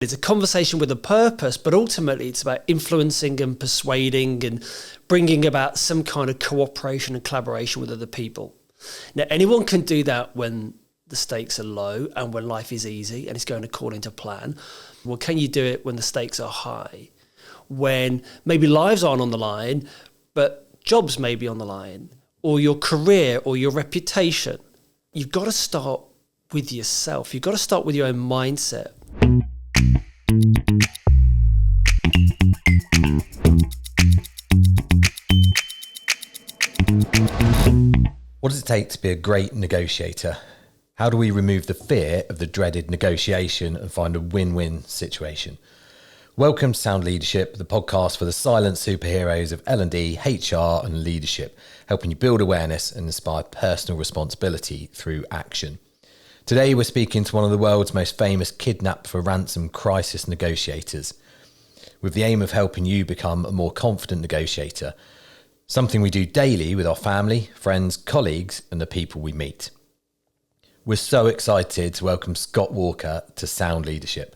It's a conversation with a purpose, but ultimately it's about influencing and persuading and bringing about some kind of cooperation and collaboration with other people. Now, anyone can do that when the stakes are low and when life is easy and it's going according to plan. Well, can you do it when the stakes are high? When maybe lives aren't on the line, but jobs may be on the line, or your career or your reputation. You've got to start with yourself. You've got to start with your own mindset. What does it take to be a great negotiator? How do we remove the fear of the dreaded negotiation and find a win-win situation? Welcome to Sound Leadership, the podcast for the silent superheroes of L&D, HR and leadership, helping you build awareness and inspire personal responsibility through action. Today we're speaking to one of the world's most famous kidnap-for-ransom crisis negotiators, with the aim of helping you become a more confident negotiator, something we do daily with our family, friends, colleagues and the people we meet. We're so excited to welcome Scott Walker to Sound Leadership.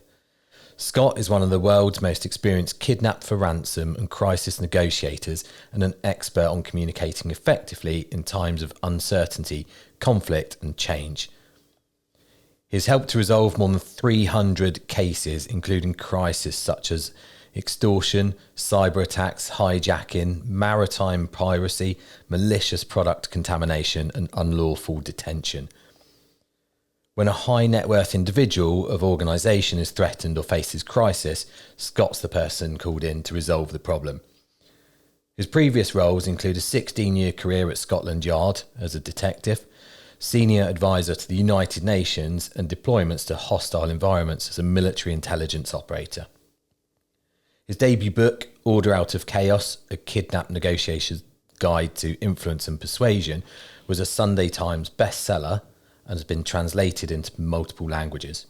Scott is one of the world's most experienced kidnap-for-ransom and crisis negotiators and an expert on communicating effectively in times of uncertainty, conflict and change. He's helped to resolve more than 300 cases, including crises such as extortion, cyber attacks, hijacking, maritime piracy, malicious product contamination, and unlawful detention. When a high net worth individual of organisation is threatened or faces crisis, Scott's the person called in to resolve the problem. His previous roles include a 16-year career at Scotland Yard as a detective, senior advisor to the United Nations, and deployments to hostile environments as a military intelligence operator. His debut book, Order Out of Chaos, A Kidnap Negotiator's Guide to Influence and Persuasion, was a Sunday Times bestseller and has been translated into multiple languages.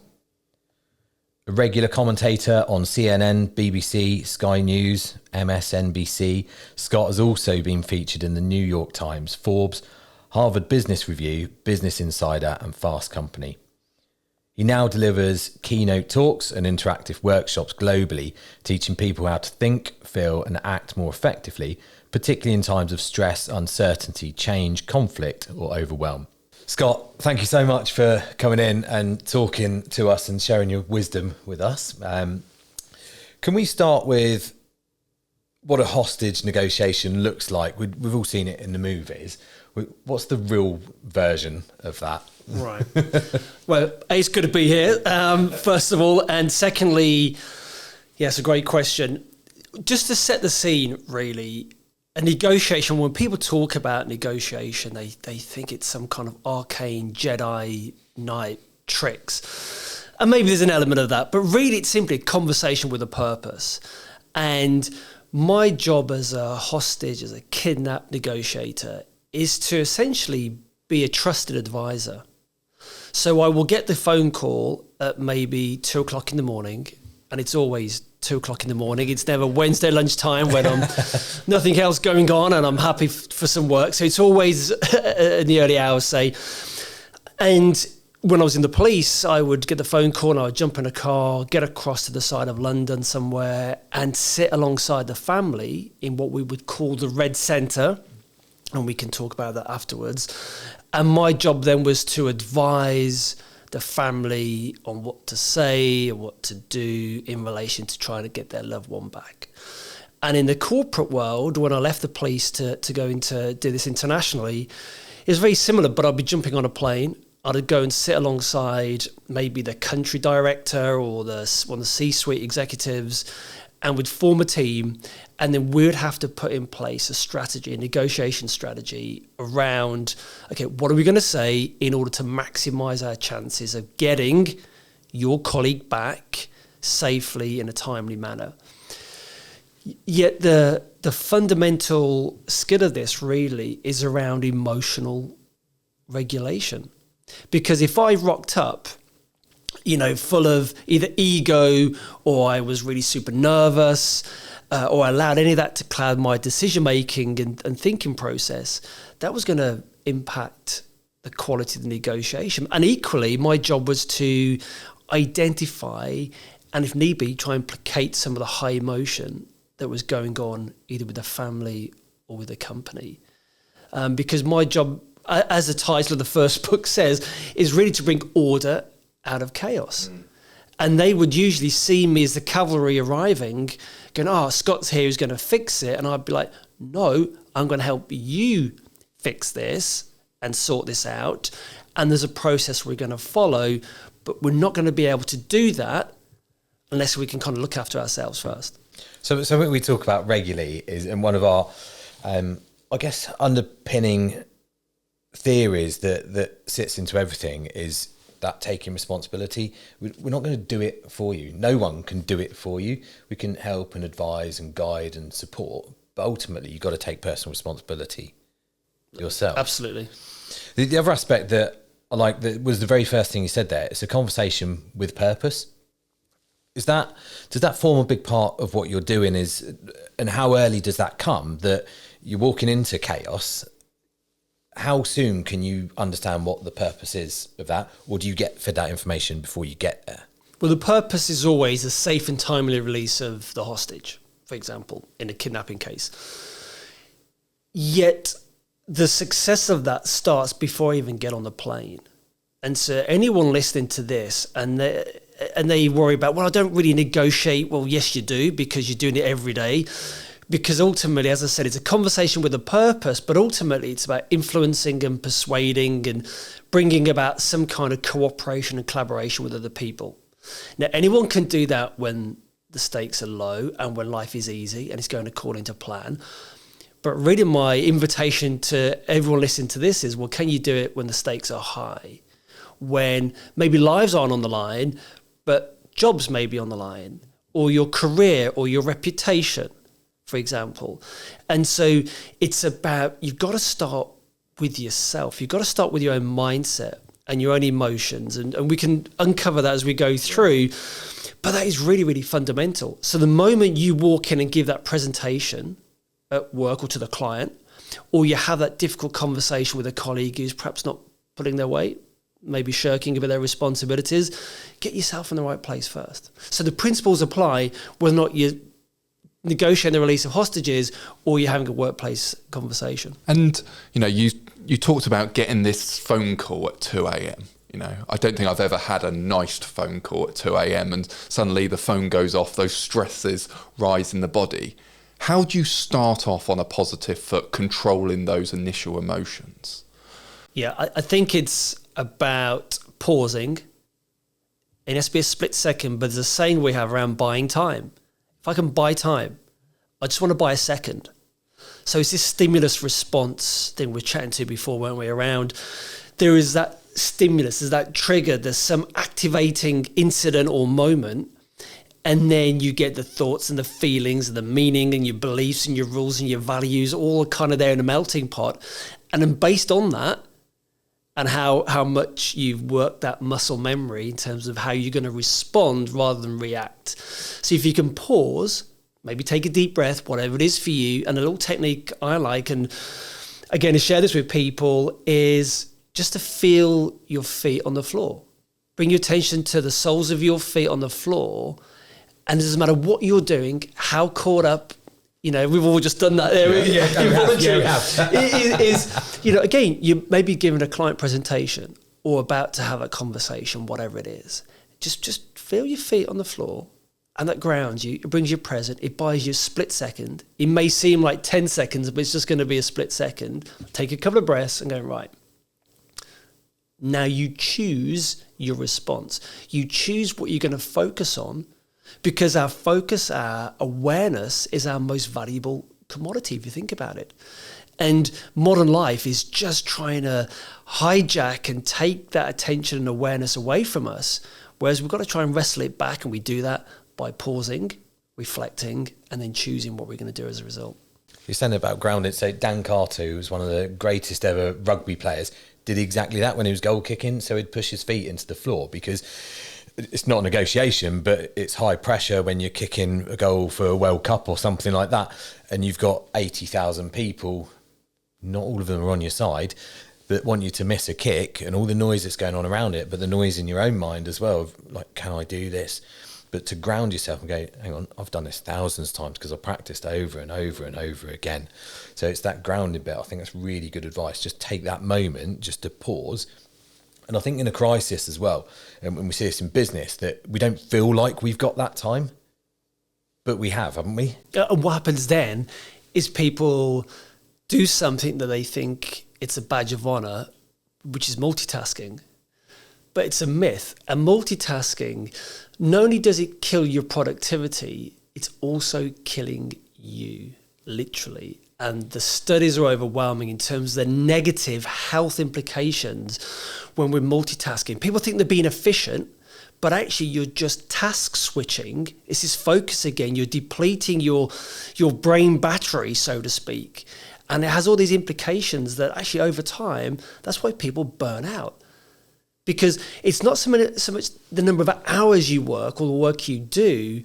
A regular commentator on CNN, BBC, Sky News, MSNBC, Scott has also been featured in the New York Times, Forbes, Harvard Business Review, Business Insider and Fast Company. He now delivers keynote talks and interactive workshops globally, teaching people how to think, feel and act more effectively, particularly in times of stress, uncertainty, change, conflict or overwhelm. Scott, thank you so much for coming in and talking to us and sharing your wisdom with us. Can we start with what a hostage negotiation looks like? We've all seen it in the movies. What's the real version of that? Right. Well, it's good to be here, first of all. And secondly, yes, a great question. Just to set the scene, really, a negotiation, when people talk about negotiation, they think it's some kind of arcane Jedi Knight tricks. And maybe there's an element of that, but really it's simply a conversation with a purpose. And my job as a hostage, as a kidnap negotiator, is to essentially be a trusted advisor. So I will get the phone call at maybe 2 o'clock in the morning, and it's always 2 o'clock in the morning. It's never Wednesday lunchtime when I'm nothing else going on and I'm happy for some work. So it's always in the early hours, say. And when I was in the police, I would get the phone call and I would jump in a car, get across to the side of London somewhere and sit alongside the family in what we would call the Red Centre. And we can talk about that afterwards. And my job then was to advise the family on what to say and what to do in relation to trying to get their loved one back. And in the corporate world, when I left the police to go into do this internationally, it was very similar, but I'd be jumping on a plane. I'd go and sit alongside maybe the country director or one of the C-suite executives, and we'd form a team, and then we'd have to put in place a strategy, a negotiation strategy around, okay, what are we going to say in order to maximize our chances of getting your colleague back safely in a timely manner? Yet the fundamental skill of this really is around emotional regulation. Because if I rocked up, full of either ego or I was really super nervous or I allowed any of that to cloud my decision-making and thinking process, that was going to impact the quality of the negotiation. And equally, my job was to identify and if need be, try and placate some of the high emotion that was going on either with the family or with the company. Because my job, as the title of the first book says, is really to bring order out of chaos. And they would usually see me as the cavalry arriving, going, oh, Scott's here, who's going to fix it. And I'd be like, no, I'm going to help you fix this and sort this out. And there's a process we're going to follow, but we're not going to be able to do that unless we can kind of look after ourselves first. So something we talk about regularly is, and one of our, I guess, underpinning theories that sits into everything is that taking responsibility. We're not going to do it for you. No one can do it for you. We can help and advise and guide and support, but ultimately you've got to take personal responsibility yourself. Absolutely. The other aspect that I like that was the very first thing you said there. It's a conversation with purpose. Does that form a big part of what you're doing? And how early does that come? That you're walking into chaos. How soon can you understand what the purpose is of that, or do you get fed that information before you get there? Well, the purpose is always a safe and timely release of the hostage, for example, in a kidnapping case. Yet the success of that starts before I even get on the plane. And so anyone listening to this and they worry about, well, I don't really negotiate. Well, yes, you do, because you're doing it every day. Because ultimately, as I said, it's a conversation with a purpose, but ultimately it's about influencing and persuading and bringing about some kind of cooperation and collaboration with other people. Now, anyone can do that when the stakes are low and when life is easy and it's going according to plan. But really my invitation to everyone listening to this is, well, can you do it when the stakes are high? When maybe lives aren't on the line, but jobs may be on the line, or your career or your reputation, for example. And so it's about, you've got to start with yourself. You've got to start with your own mindset and your own emotions. And we can uncover that as we go through. But that is really, really fundamental. So the moment you walk in and give that presentation at work or to the client, or you have that difficult conversation with a colleague who's perhaps not pulling their weight, maybe shirking a bit of their responsibilities, get yourself in the right place first. So the principles apply whether or not you're negotiating the release of hostages or you're having a workplace conversation. And, you talked about getting this phone call at 2 a.m. I don't think I've ever had a nice phone call at 2 a.m. and suddenly the phone goes off, those stresses rise in the body. How do you start off on a positive foot, controlling those initial emotions? Yeah, I think it's about pausing. It has to be a split second, but there's a saying we have around buying time. If I can buy time, I just want to buy a second. So it's this stimulus response thing we're chatting to before, weren't we, around there is that stimulus, there's that trigger, there's some activating incident or moment, and then you get the thoughts and the feelings and the meaning and your beliefs and your rules and your values all kind of there in a melting pot. And then based on that, and how much you've worked that muscle memory in terms of how you're going to respond rather than react. So if you can pause, maybe take a deep breath, whatever it is for you, and a little technique I like, and again, to share this with people, is just to feel your feet on the floor. Bring your attention to the soles of your feet on the floor, and it doesn't matter what you're doing, how caught up, we've all just done that there. We have. It is, again, you may be giving a client presentation or about to have a conversation, whatever it is. Just feel your feet on the floor, and that grounds you. It brings you present. It buys you a split second. It may seem like 10 seconds, but it's just going to be a split second. Take a couple of breaths and go, right. Now you choose your response. You choose what you're going to focus on, because our focus, our awareness is our most valuable commodity, if you think about it. And modern life is just trying to hijack and take that attention and awareness away from us, whereas we've got to try and wrestle it back, and we do that by pausing, reflecting, and then choosing what we're going to do as a result. You're saying about grounding. So Dan Carter, who was one of the greatest ever rugby players, did exactly that when he was goal kicking. So he'd push his feet into the floor, because it's not a negotiation, but it's high pressure when you're kicking a goal for a World Cup or something like that, and you've got 80,000 people, not all of them are on your side, that want you to miss a kick, and all the noise that's going on around it, but the noise in your own mind as well, like, can I do this? but to ground yourself and go, hang on, I've done this thousands of times because I've practiced over and over and over again. So it's that grounding bit. I think that's really good advice. Just take that moment just to pause. And I think in a crisis as well, and when we see this in business, that we don't feel like we've got that time, but we have, haven't we? And what happens then is people do something that they think it's a badge of honor, which is multitasking. But it's a myth. And multitasking, not only does it kill your productivity, it's also killing you, literally. And the studies are overwhelming in terms of the negative health implications when we're multitasking. People think they're being efficient, but actually you're just task switching. It's this focus again. You're depleting your brain battery, so to speak. And it has all these implications that actually over time, that's why people burn out. Because it's not so much the number of hours you work or the work you do,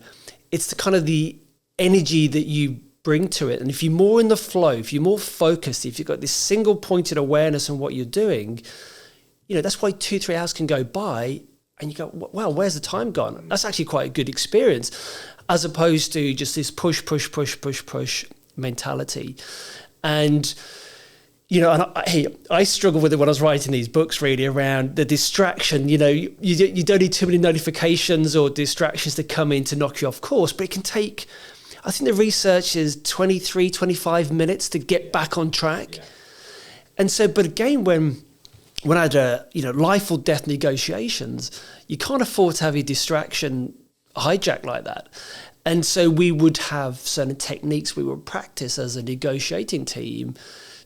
it's the kind of the energy that you bring to it. And if you're more in the flow, if you're more focused, if you've got this single pointed awareness on what you're doing, that's why 2-3 hours can go by and you go, wow, where's the time gone? That's actually quite a good experience, as opposed to just this push mentality. And I struggle with it when I was writing these books, really, around the distraction. You don't need too many notifications or distractions to come in to knock you off course, but it can take, I think the research is 23, 25 minutes to get back on track. Yeah. And so, but again, when I had life or death negotiations, you can't afford to have your distraction hijacked like that. And so we would have certain techniques we would practice as a negotiating team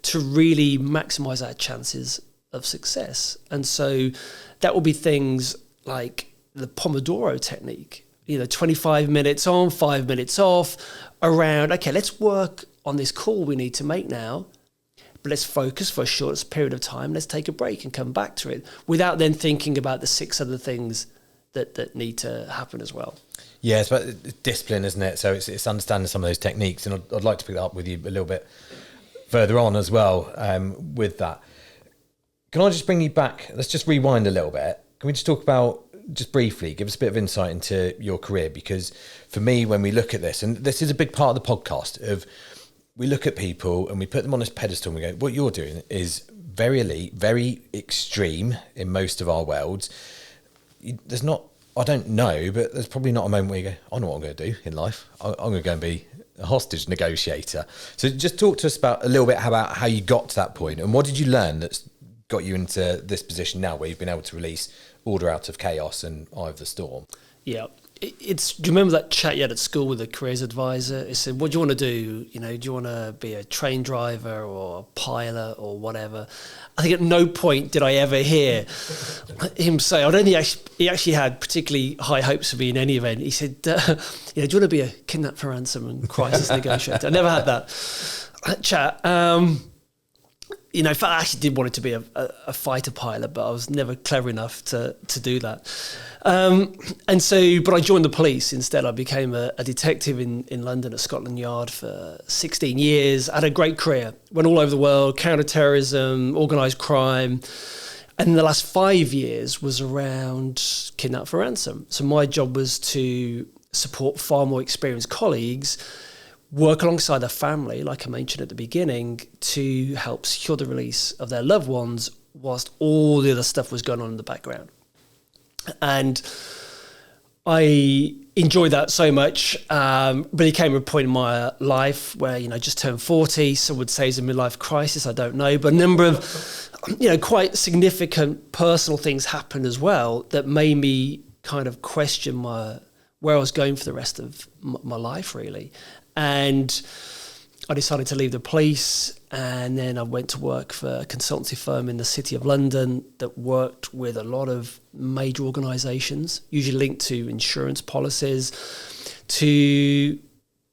to really maximize our chances of success. And so that will be things like the Pomodoro technique, 25 minutes on, 5 minutes off, around, okay, let's work on this call we need to make now, but let's focus for a short period of time. Let's take a break and come back to it without then thinking about the 6 other things that need to happen as well. Yeah, it's about discipline, isn't it? So it's understanding some of those techniques, and I'd like to pick that up with you a little bit further on as well with that. Can I just bring you back? Let's just rewind a little bit. Can we just talk about, just briefly, give us a bit of insight into your career? Because for me, when we look at this, and this is a big part of the podcast, of we look at people and we put them on this pedestal and we go, what you're doing is very elite, very extreme in most of our worlds. There's not, I don't know, but there's probably not a moment where you go, I know what I'm going to do in life. I'm going to go and be a hostage negotiator. So just talk to us about a little bit about how you got to that point, and what did you learn that's got you into this position now where you've been able to release order out of chaos and eye of the storm? Yeah. Do you remember that chat you had at school with the careers advisor? He said, what do you want to do? Do you want to be a train driver or a pilot or whatever? I think at no point did I ever hear him say, I don't think he actually had particularly high hopes of me in any event. He said, do you want to be a kidnap-for-ransom and crisis negotiator? I never had that chat. In fact, I actually did want it to be a fighter pilot, but I was never clever enough to do that. But I joined the police instead. I became a detective in London at Scotland Yard for 16 years. I had a great career. Went all over the world, counter-terrorism, organised crime. And the last 5 years was around kidnap-for-ransom. So my job was to support far more experienced colleagues, work alongside their family, like I mentioned at the beginning, to help secure the release of their loved ones whilst all the other stuff was going on in the background. And I enjoyed that so much, but it came a point in my life where, I just turned 40, some would say it's a midlife crisis, I don't know, but a number of, quite significant personal things happened as well that made me kind of question where I was going for the rest of my life, really. And I decided to leave the police, and then I went to work for a consultancy firm in the City of London that worked with a lot of major organisations, usually linked to insurance policies, to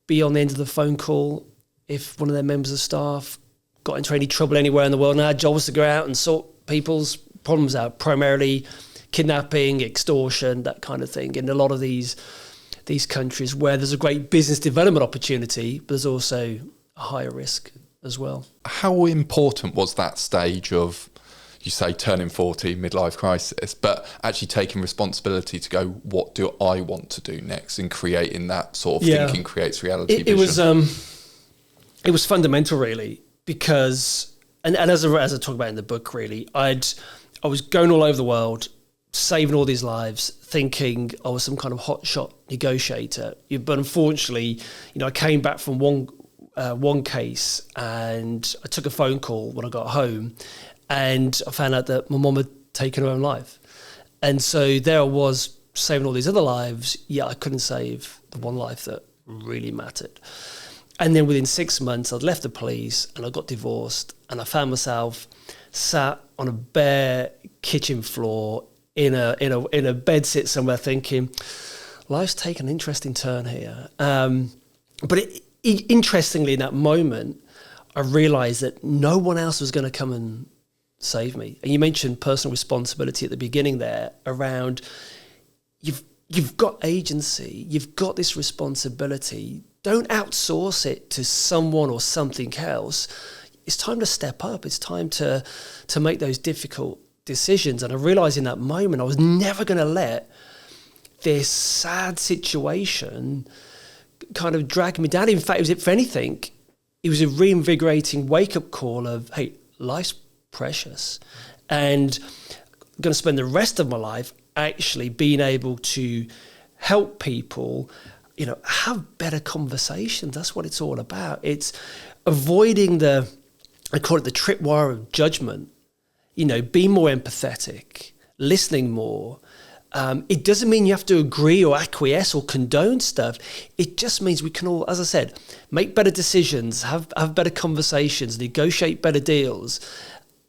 be on the end of the phone call if one of their members of staff got into any trouble anywhere in the world. And our job was to go out and sort people's problems out, primarily kidnapping, extortion, that kind of thing. In a lot of these countries where there's a great business development opportunity, but there's also a higher risk as well. How important was that stage of you say turning 40, midlife crisis, but actually taking responsibility to go, what do I want to do next, and creating that sort of thinking creates reality vision. It was fundamental, really, because, and as I talk about in the book, really, I was going all over the world, saving all these lives, thinking I was some kind of hotshot negotiator. But unfortunately, I came back from one case, and I took a phone call when I got home, and I found out that my mum had taken her own life. And so there I was, saving all these other lives, yet I couldn't save the one life that really mattered. And then within 6 months, I'd left the police and I got divorced, and I found myself sat on a bare kitchen floor in a bedsit somewhere, thinking, life's taken an interesting turn here. But interestingly, in that moment, I realised that no one else was going to come and save me. And you mentioned personal responsibility at the beginning there, around you've got agency, you've got this responsibility. Don't outsource it to someone or something else. It's time to step up. It's time to make those difficult decisions. And I realised in that moment I was never going to let this sad situation kind of drag me down. In fact, if anything, it was a reinvigorating wake-up call of, hey, life's precious. And I'm going to spend the rest of my life actually being able to help people have better conversations. That's what it's all about. It's avoiding I call it the tripwire of judgment. Be more empathetic, listening more. It doesn't mean you have to agree or acquiesce or condone stuff. It just means we can all, as I said, make better decisions, have better conversations, negotiate better deals.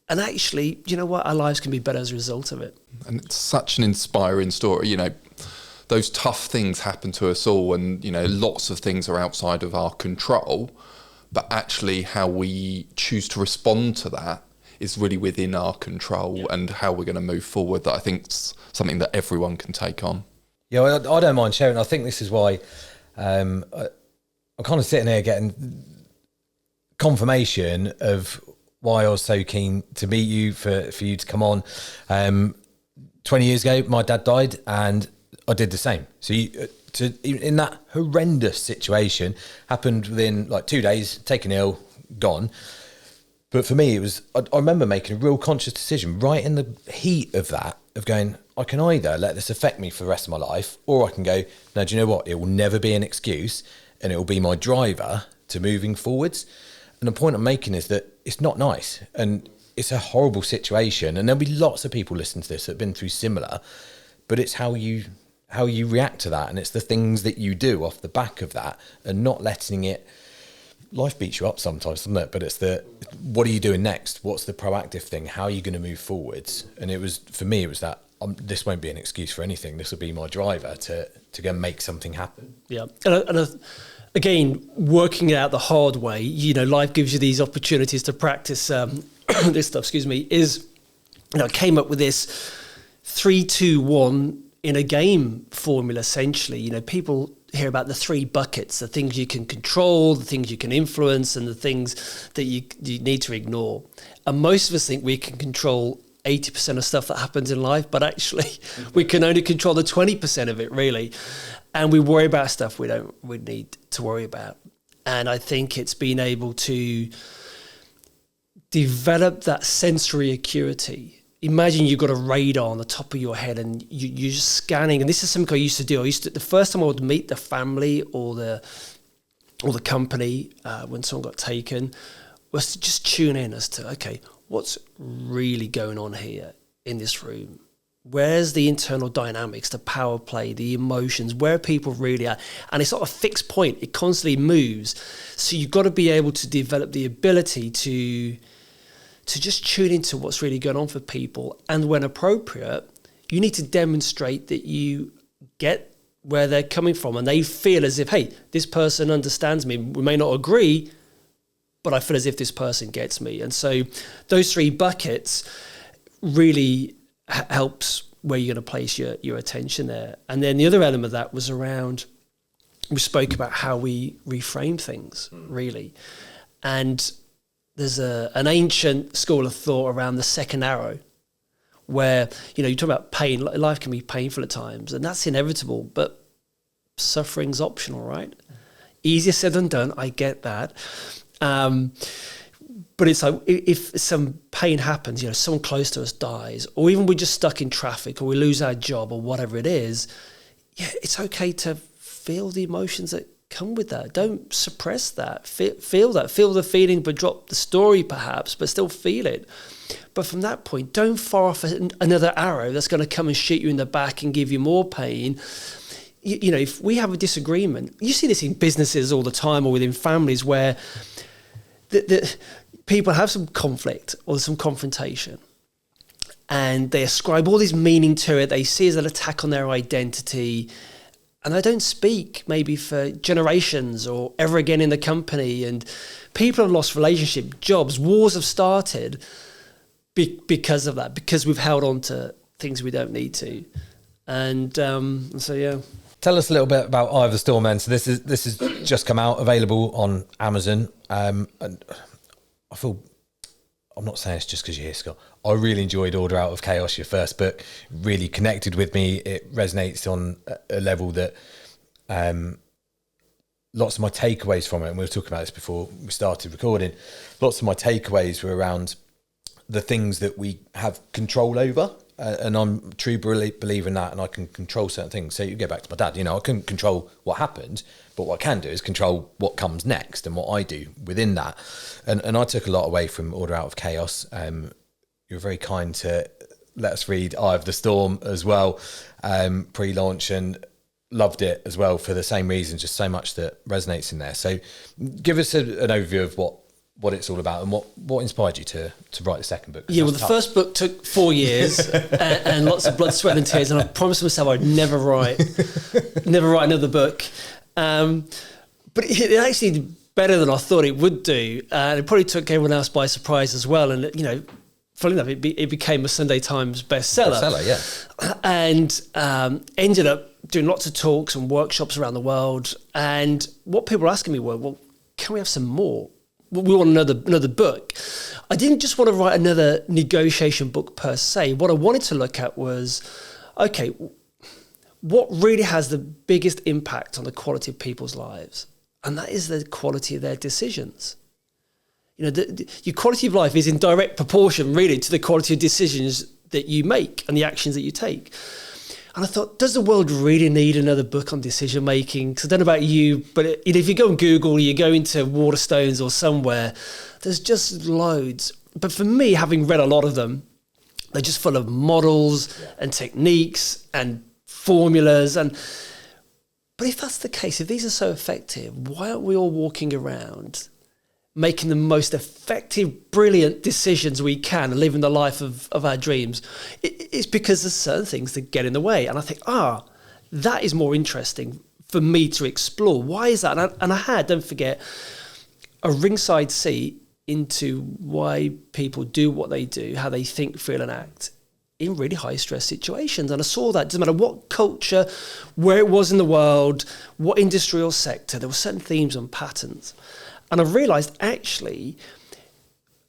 And actually, you know what? Our lives can be better as a result of it. And it's such an inspiring story. Those tough things happen to us all, and lots of things are outside of our control, but actually how we choose to respond to that is really within our control, and how we're going to move forward, that I think is something that everyone can take on. Yeah, well, I don't mind sharing. I think this is why I'm kind of sitting here getting confirmation of why I was so keen to meet you, for you to come on. 20 years ago, my dad died, and I did the same. So in that horrendous situation, happened within like 2 days, taken ill, gone. But for me, I remember making a real conscious decision right in the heat of that, of going, I can either let this affect me for the rest of my life, or I can go, no, do you know what? It will never be an excuse, and it will be my driver to moving forwards. And the point I'm making is that it's not nice, and it's a horrible situation, and there'll be lots of people listening to this that have been through similar, but it's how you react to that, and it's the things that you do off the back of that, and not letting it. Life beats you up sometimes, doesn't it? But it's what are you doing next? What's the proactive thing? How are you going to move forwards? And for me, it was that this won't be an excuse for anything. This will be my driver to go and make something happen. Yeah. And again, working it out the hard way, life gives you these opportunities to practice this stuff, I came up with this 3-2-1 in a game formula, essentially. People hear about the 3 buckets, the things you can control, the things you can influence, and the things that you need to ignore. And most of us think we can control 80% of stuff that happens in life, but actually we can only control the 20% of it, really. And we worry about stuff we need to worry about. And I think it's being able to develop that sensory acuity. Imagine you've got a radar on the top of your head, and you're just scanning. And this is something I used to do. The first time I would meet the family or the company when someone got taken, was to just tune in as to, okay, what's really going on here in this room? Where's the internal dynamics, the power play, the emotions, where people really are? And it's not a fixed point. It constantly moves. So you've got to be able to develop the ability to just tune into what's really going on for people. And when appropriate, you need to demonstrate that you get where they're coming from, and they feel as if, hey, this person understands me. We may not agree, but I feel as if this person gets me. And so those 3 buckets really helps where you're going to place your attention there. And then the other element of that was around, we spoke about how we reframe things, really. And there's an ancient school of thought around the second arrow. where, you talk about pain. Life can be painful at times, and that's inevitable, but suffering's optional, right? Easier said than done, I get that. But it's like, if some pain happens, someone close to us dies, or even we're just stuck in traffic, or we lose our job, or whatever it is, it's okay to feel the emotions that come with that. Don't suppress that. Feel that. Feel the feeling, but drop the story perhaps, but still feel it. But from that point, don't fire off another arrow that's going to come and shoot you in the back and give you more pain. If we have a disagreement, you see this in businesses all the time, or within families, where the people have some conflict or some confrontation, and they ascribe all this meaning to it. They see it as an attack on their identity, and they don't speak maybe for generations or ever again in the company. And people have lost relationship, jobs, wars have started because of that, because we've held on to things we don't need to. And so, yeah. Tell us a little bit about Eye of the Storm then. So this is just come out, available on Amazon. And I feel, I'm not saying it's just because you're here, Scott. I really enjoyed Order Out of Chaos, your first book. Really connected with me. It resonates on a level that lots of my takeaways from it, and we were talking about this before we started recording, lots of my takeaways were around the things that we have control over. And I'm a true believer in that, and I can control certain things. So you go back to my dad, I couldn't control what happened, but what I can do is control what comes next and what I do within that. And I took a lot away from Order Out of Chaos. You were very kind to let us read Eye of the Storm as well, pre-launch, and loved it as well for the same reason, just so much that resonates in there. So give us an overview of what it's all about, and what inspired you to write the second book. Yeah, well, the first book took 4 years and lots of blood, sweat and tears, and I promised myself I'd never write another book. But it actually did better than I thought it would do, and it probably took everyone else by surprise as well. And funny enough, it became a Sunday Times bestseller. Yeah. And ended up doing lots of talks and workshops around the world. And what people were asking me were, well, can we have some more? We want another book. I didn't just want to write another negotiation book per se. What I wanted to look at was, okay, what really has the biggest impact on the quality of people's lives? And that is the quality of their decisions. Your quality of life is in direct proportion, really, to the quality of decisions that you make and the actions that you take. And I thought, does the world really need another book on decision making? Because I don't know about you, but if you go on Google, you go into Waterstones or somewhere, there's just loads. But for me, having read a lot of them, they're just full of models and techniques and formulas. But if that's the case, if these are so effective, why aren't we all walking around making the most effective, brilliant decisions we can and living the life of our dreams? It's because there's certain things that get in the way. And I think, that is more interesting for me to explore. Why is that? And I had, don't forget, a ringside seat into why people do what they do, how they think, feel and act in really high stress situations. And I saw that, doesn't matter what culture, where it was in the world, what industry or sector, there were certain themes and patterns. And I've realised actually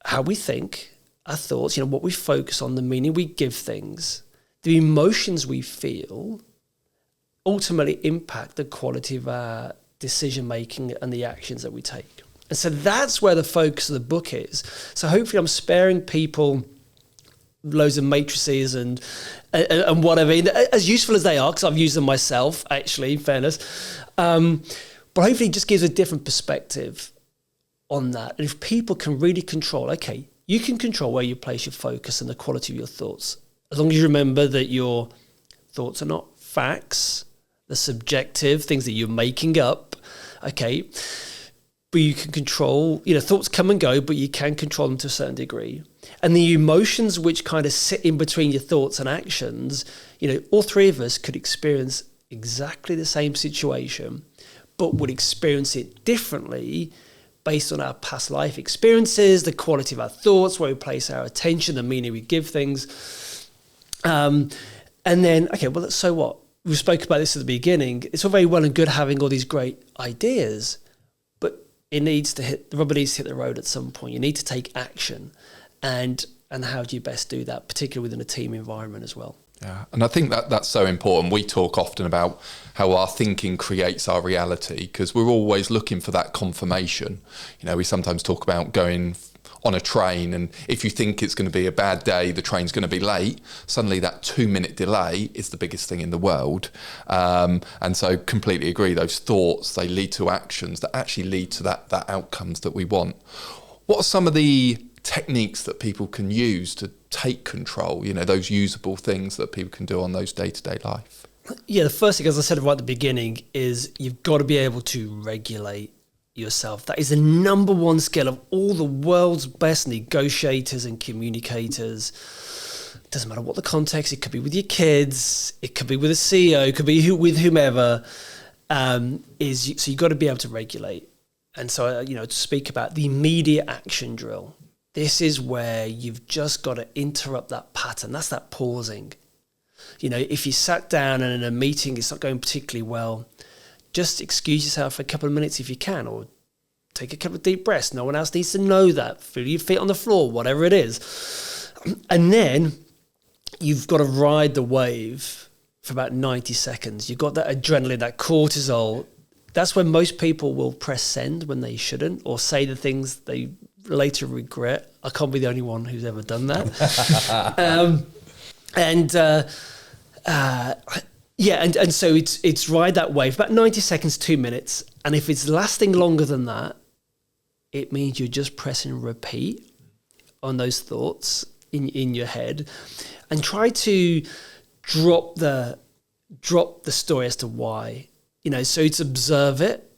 how we think, our thoughts, what we focus on, the meaning we give things, the emotions we feel, ultimately impact the quality of our decision making and the actions that we take. And so that's where the focus of the book is. So hopefully I'm sparing people loads of matrices and whatever, as useful as they are, because I've used them myself, actually, in fairness. But hopefully it just gives a different perspective on that. And if people can really control, okay, you can control where you place your focus and the quality of your thoughts, as long as you remember that your thoughts are not facts, they're subjective, things that you're making up, okay? But you can control, thoughts come and go, but you can control them to a certain degree. And the emotions which kind of sit in between your thoughts and actions, all three of us could experience exactly the same situation, but would experience it differently based on our past life experiences, the quality of our thoughts, where we place our attention, the meaning we give things. And then, okay, well, so what? We spoke about this at the beginning. It's all very well and good having all these great ideas, but the rubber needs to hit the road at some point. You need to take action. And and how do you best do that, particularly within a team environment as well. Yeah, and I think that's so important. We talk often about how our thinking creates our reality, because we're always looking for that confirmation. We sometimes talk about going on a train, and if you think it's going to be a bad day, the train's going to be late, suddenly that 2-minute delay is the biggest thing in the world. And so completely agree, those thoughts, they lead to actions that actually lead to that outcomes that we want. What are some of the techniques that people can use to take control, those usable things that people can do on those day-to-day life? Yeah, the first thing, as I said right at the beginning, is you've got to be able to regulate yourself. That is the number one skill of all the world's best negotiators and communicators. Doesn't matter what the context, it could be with your kids, it could be with a CEO, it could be with whomever, so you've got to be able to regulate. And so, to speak about the immediate action drill, this is where you've just got to interrupt that pattern. That's that pausing. If you sat down and in a meeting, it's not going particularly well, just excuse yourself for a couple of minutes if you can, or take a couple of deep breaths. No one else needs to know that. Feel your feet on the floor, whatever it is. And then you've got to ride the wave for about 90 seconds. You've got that adrenaline, that cortisol. That's when most people will press send when they shouldn't, or say the things they later regret. I can't be the only one who's ever done that. And so it's ride that wave, about 90 seconds, 2 minutes. And if it's lasting longer than that, it means you're just pressing repeat on those thoughts in your head, and try to drop the story as to why. So it's observe it,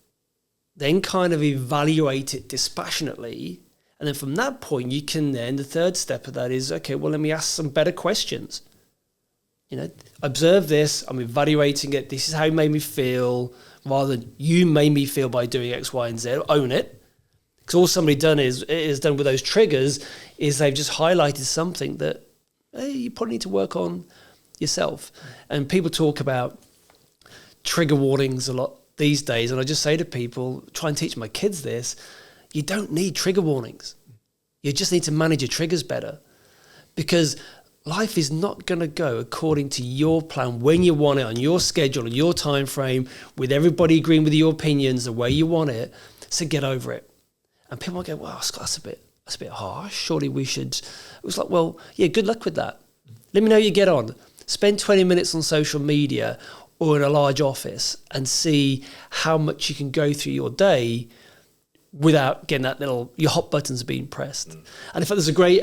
then kind of evaluate it dispassionately. And then from that point, you can then, the third step of that is, okay, well, let me ask some better questions. Observe this, I'm evaluating it, this is how it made me feel, rather than you made me feel by doing X, Y, and Z. Own it. Because all somebody is done with those triggers is they've just highlighted something that, hey, you probably need to work on yourself. And people talk about trigger warnings a lot these days, and I just say to people, try and teach my kids this, you don't need trigger warnings. You just need to manage your triggers better, because life is not going to go according to your plan, when you want it, on your schedule, on your time frame, with everybody agreeing with your opinions, the way you want it. So get over it. And people might go, well, that's a bit harsh. Surely we should. It was like, well, yeah, good luck with that. Let me know how you get on. Spend 20 minutes on social media or in a large office and see how much you can go through your day without getting your hot buttons being pressed. And in fact, there's a great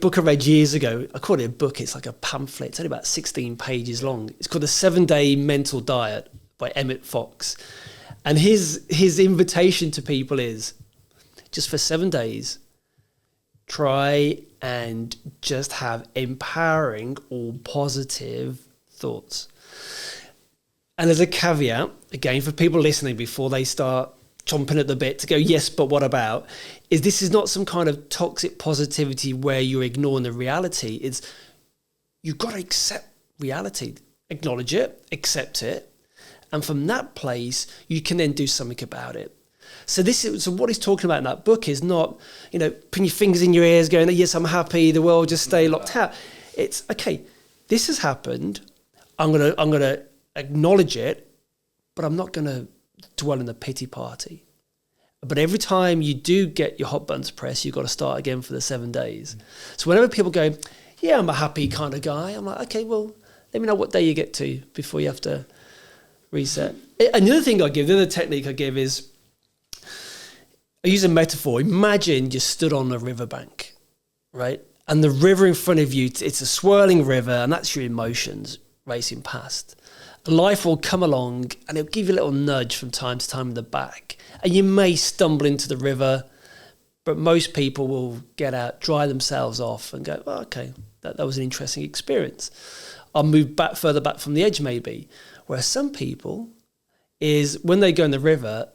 book I read years ago. I call it a book. It's like a pamphlet. It's only about 16 pages long. It's called The 7-Day Mental Diet by Emmett Fox. And his invitation to people is, just for 7 days, try and just have empowering or positive thoughts. And as a caveat, again, for people listening before they start chomping at the bit to go, yes, but what about, is this is not some kind of toxic positivity where you're ignoring the reality. It's, you've got to accept reality, acknowledge it, accept it. And from that place, you can then do something about it. So what he's talking about in that book is not, putting your fingers in your ears going, yes, I'm happy, the world just stay locked out. It's, okay, this has happened. I'm gonna acknowledge it, but I'm not gonna dwell in the pity party. But every time you do get your hot buttons pressed, you've got to start again for the 7 days. So whenever people go, yeah, I'm a happy kind of guy, I'm like, okay, well, let me know what day you get to before you have to reset. Another thing I give, the other technique I give is, I use a metaphor. Imagine you stood on a riverbank, right? And the river in front of you, it's a swirling river, and that's your emotions racing past. Life will come along and it'll give you a little nudge from time to time in the back. And you may stumble into the river, but most people will get out, dry themselves off and go, oh, okay, that was an interesting experience. I'll move further back from the edge maybe. Whereas some people is when they go in the river,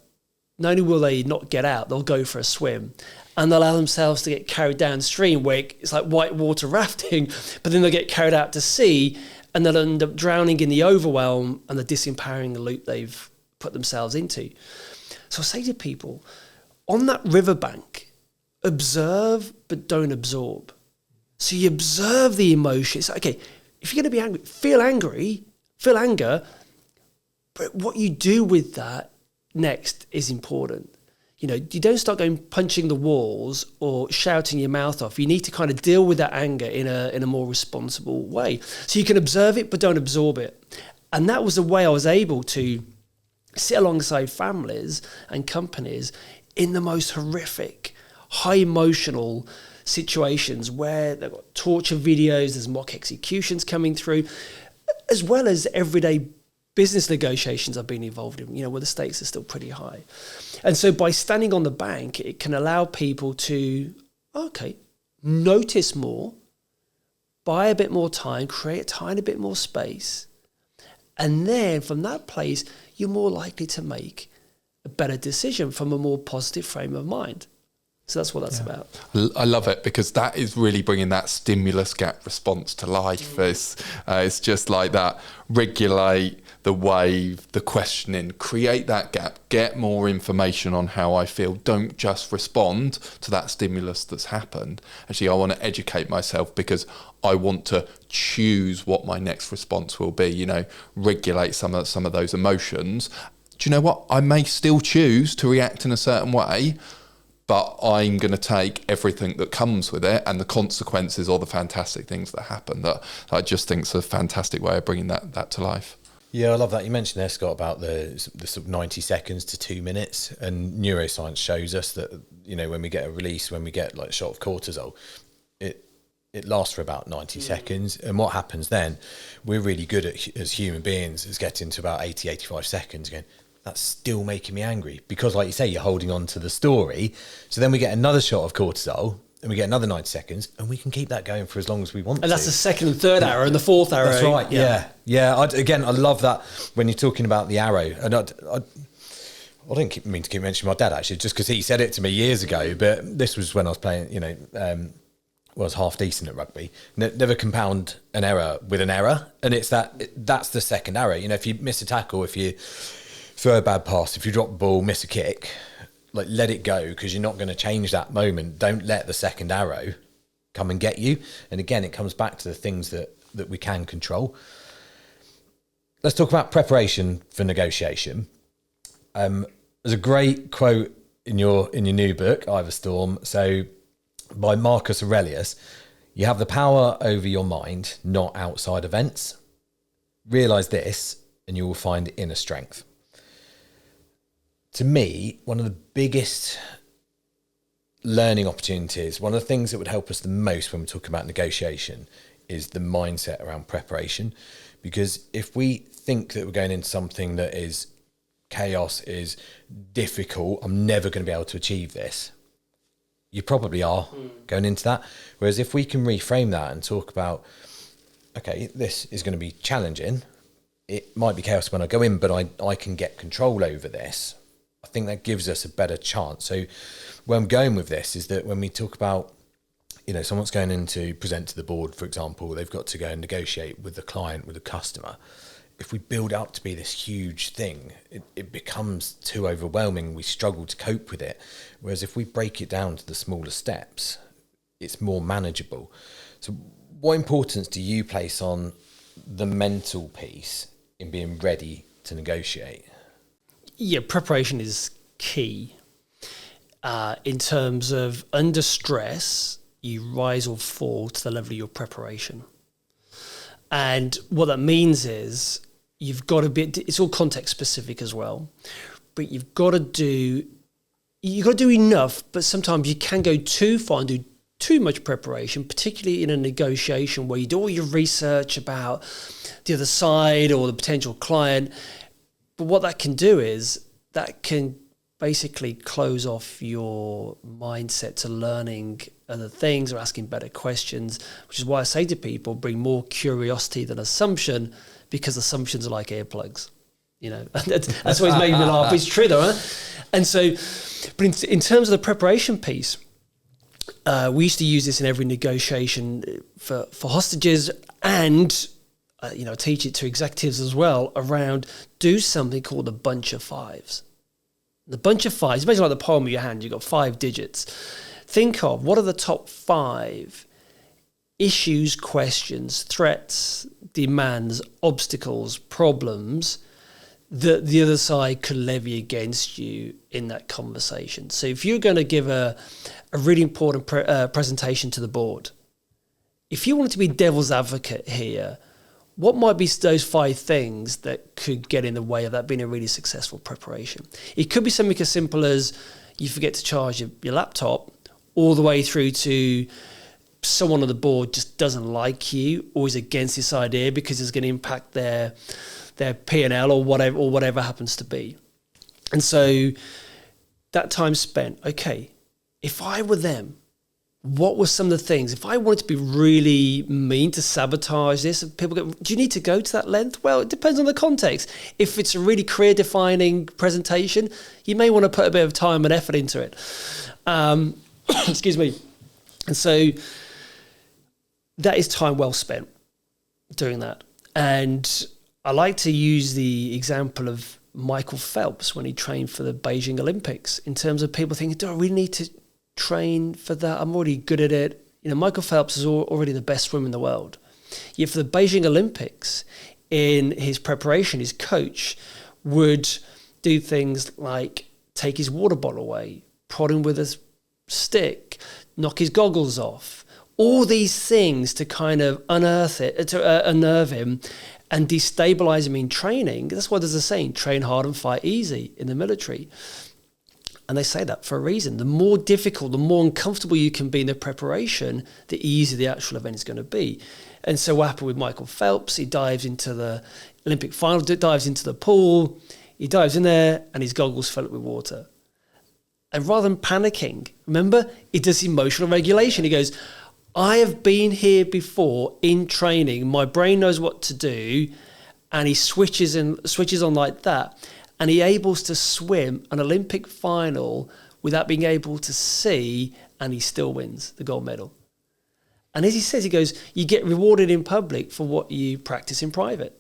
not only will they not get out, they'll go for a swim and they'll allow themselves to get carried downstream where it's like whitewater rafting, but then they'll get carried out to sea and they'll end up drowning in the overwhelm and the disempowering loop they've put themselves into. So I say to people, on that riverbank, observe, but don't absorb. So you observe the emotions. Okay, if you're going to be angry, feel anger, but what you do with that next is important. You know, you don't start going punching the walls or shouting your mouth off. You need to kind of deal with that anger in a more responsible way. So you can observe it, but don't absorb it. And that was the way I was able to sit alongside families and companies in the most horrific, high emotional situations where they've got torture videos, there's mock executions coming through, as well as everyday business negotiations I've been involved in, you know, where the stakes are still pretty high. And so by standing on the bank, it can allow people to, notice more, buy a bit more time, create a tiny bit more space. And then from that place, you're more likely to make a better decision from a more positive frame of mind. So that's what that's about. I love it, because that is really bringing that stimulus gap response to life. It's just like that. Regulate the wave, the questioning, create that gap, get more information on how I feel. Don't just respond to that stimulus that's happened. Actually, I want to educate myself because I want to choose what my next response will be, you know, regulate some of those emotions. Do you know what? I may still choose to react in a certain way, but I'm going to take everything that comes with it and the consequences or the fantastic things that happen. That I just think is a fantastic way of bringing that to life. Yeah, I love that. You mentioned there, Scott, about the sort of 90 seconds to 2 minutes. And neuroscience shows us that, you know, when we get a release, when we get like a shot of cortisol, it lasts for about 90 seconds. And what happens then, we're really good at, as human beings, is getting to about 80, 85 seconds again. That's still making me angry because, like you say, you're holding on to the story. So then we get another shot of cortisol and we get another 90 seconds and we can keep that going for as long as we want to. And that's the second and third arrow and the fourth arrow. That's right. Yeah. I love that when you're talking about the arrow. And I didn't mean to keep mentioning my dad, actually, just because he said it to me years ago. But this was when I was playing, you know, was half decent at rugby. Never compound an error with an error. And it's that's the second arrow. You know, if you miss a tackle, if you throw a bad pass, if you drop the ball, miss a kick, like let it go, because you're not going to change that moment. Don't let the second arrow come and get you. And again, it comes back to the things that we can control. Let's talk about preparation for negotiation. There's a great quote in your new book, Ivor Storm. So by Marcus Aurelius, you have the power over your mind, not outside events. Realize this and you will find inner strength. To me, one of the biggest learning opportunities, one of the things that would help us the most when we talk about negotiation is the mindset around preparation. Because if we think that we're going into something that is chaos, is difficult, I'm never going to be able to achieve this, you probably are going into that. Whereas if we can reframe that and talk about, okay, this is going to be challenging, it might be chaos when I go in, but I can get control over this. I think that gives us a better chance. So where I'm going with this is that when we talk about, you know, someone's going in to present to the board, for example, they've got to go and negotiate with the client, with the customer. If we build up to be this huge thing, it becomes too overwhelming. We struggle to cope with it. Whereas if we break it down to the smaller steps, it's more manageable. So what importance do you place on the mental piece in being ready to negotiate? Yeah, preparation is key. In terms of under stress, you rise or fall to the level of your preparation. And what that means is you've got to be, it's all context specific as well, but you've got to do enough, but sometimes you can go too far and do too much preparation, particularly in a negotiation where you do all your research about the other side or the potential client. But what that can do is that can basically close off your mindset to learning other things or asking better questions, which is why I say to people, bring more curiosity than assumption, because assumptions are like earplugs. You know, that's always made me laugh. It's true though, huh? And so, but in terms of the preparation piece, we used to use this in every negotiation for hostages, and teach it to executives as well, around do something called a bunch of fives. The bunch of fives, basically like the palm of your hand, you've got 5 digits. think of what are the top 5 issues, questions, threats, demands, obstacles, problems that the other side could levy against you in that conversation. So if you're going to give a really important presentation to the board, if you wanted to be devil's advocate here, what might be those 5 things that could get in the way of that being a really successful preparation? It could be something as simple as you forget to charge your laptop, all the way through to someone on the board just doesn't like you or is against this idea because it's going to impact their P&L or whatever happens to be. And so that time spent, okay, if I were them, what were some of the things? If I wanted to be really mean to sabotage this, people go, do you need to go to that length? Well, it depends on the context. If it's a really career-defining presentation, you may want to put a bit of time and effort into it. Excuse me. And so that is time well spent doing that. And I like to use the example of Michael Phelps when he trained for the Beijing Olympics, in terms of people thinking, do I really need to train for that? I'm already good at it. Michael Phelps is already the best swimmer in the world. Yet for the Beijing Olympics, in his preparation, his coach would do things like take his water bottle away, prod him with a stick, knock his goggles off, all these things to kind of unnerve him and destabilize him in training. That's why there's a saying, train hard and fight easy in the military. And they say that for a reason. The more difficult, the more uncomfortable you can be in the preparation, the easier the actual event is going to be. And so what happened with Michael Phelps, he dives into the Olympic final, dives into the pool, he dives in there and his goggles fill up with water. And rather than panicking, remember, he does emotional regulation. He goes, I have been here before in training. My brain knows what to do. And he switches on like that. And he able to swim an Olympic final without being able to see, and he still wins the gold medal. And as he says, he goes, you get rewarded in public for what you practice in private.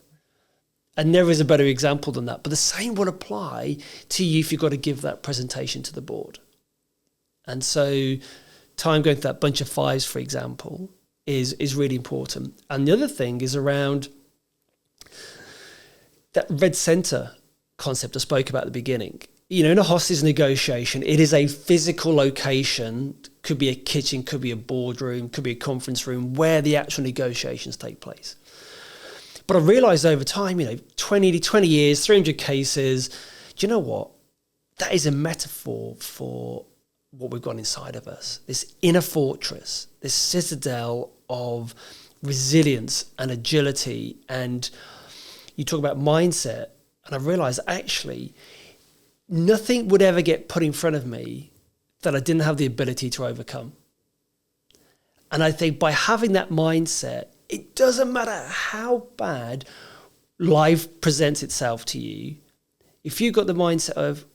And there is a better example than that. But the same would apply to you if you've got to give that presentation to the board. And so time going through that bunch of 5s, for example, is really important. And the other thing is around that red center concept I spoke about at the beginning. In a hostage negotiation, it is a physical location, could be a kitchen, could be a boardroom, could be a conference room, where the actual negotiations take place. But I realized over time, 20 years, 300 cases, do you know what? That is a metaphor for what we've got inside of us, this inner fortress, this citadel of resilience and agility. And you talk about mindset, and I realized actually nothing would ever get put in front of me that I didn't have the ability to overcome. And I think by having that mindset, it doesn't matter how bad life presents itself to you. If you've got the mindset of,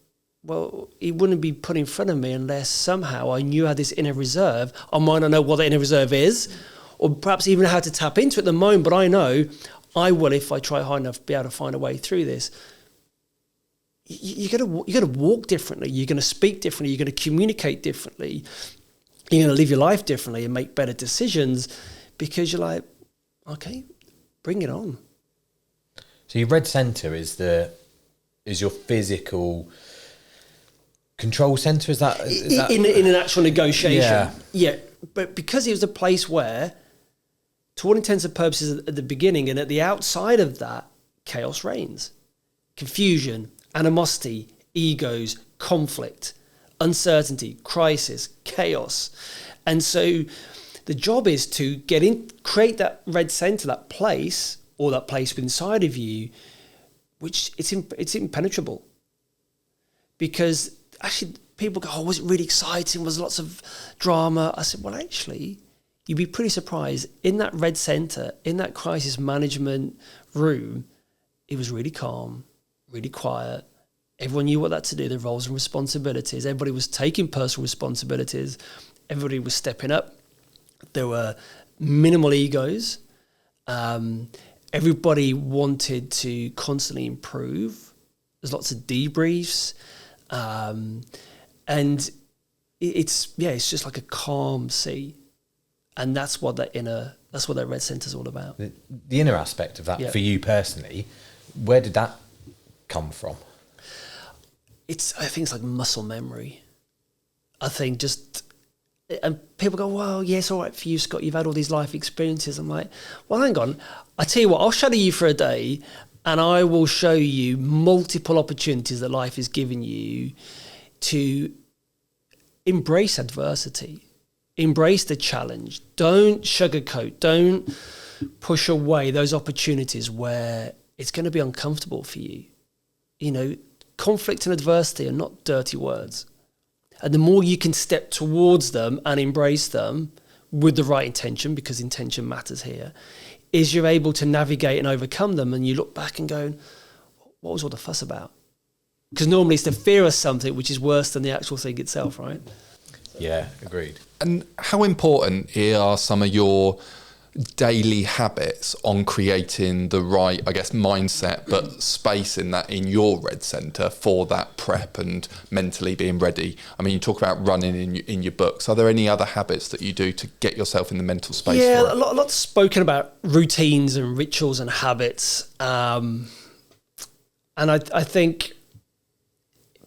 well, it wouldn't be put in front of me unless somehow I knew I had this inner reserve. I might not know what the inner reserve is, or perhaps even how to tap into it at the moment, but I know I will, if I try hard enough, be able to find a way through this. You're going to walk differently. You're going to speak differently. You're going to communicate differently. You're going to live your life differently and make better decisions because you're like, okay, bring it on. So your red center is your physical control center. Is that in an actual negotiation? Yeah. But because it was a place where, to all intents and purposes, at the beginning and at the outside of that, chaos reigns, confusion, animosity, egos, conflict, uncertainty, crisis, chaos, and so the job is to create that red center, that place, or that place inside of you, which it's impenetrable. Because actually people go, oh, was it really exciting? Was lots of drama? I said, well, actually, you'd be pretty surprised. In that red center, in that crisis management room, it was really calm, really quiet. Everyone knew what that to do, their roles and responsibilities. Everybody was taking personal responsibilities. Everybody was stepping up. There were minimal egos. Everybody wanted to constantly improve. There's lots of debriefs. And it's just like a calm sea. And that's what that red centre's all about. The inner aspect of that for you personally, where did that come from? I think it's like muscle memory. I think and people go, well, yeah, it's all right for you, Scott. You've had all these life experiences. I'm like, well, hang on. I tell you what, I'll shadow you for a day and I will show you multiple opportunities that life is giving you to embrace adversity. Embrace the challenge. Don't sugarcoat. Don't push away those opportunities where it's going to be uncomfortable for you. You know, conflict and adversity are not dirty words. And the more you can step towards them and embrace them with the right intention, because intention matters here, is you're able to navigate and overcome them. And you look back and go, what was all the fuss about? Because normally it's the fear of something which is worse than the actual thing itself, right? Yeah, agreed. And how important are some of your daily habits on creating the right, I guess, mindset, but space in your red centre for that prep and mentally being ready? I mean, you talk about running in your books. Are there any other habits that you do to get yourself in the mental space? Yeah, for it? a lot spoken about routines and rituals and habits. And I think,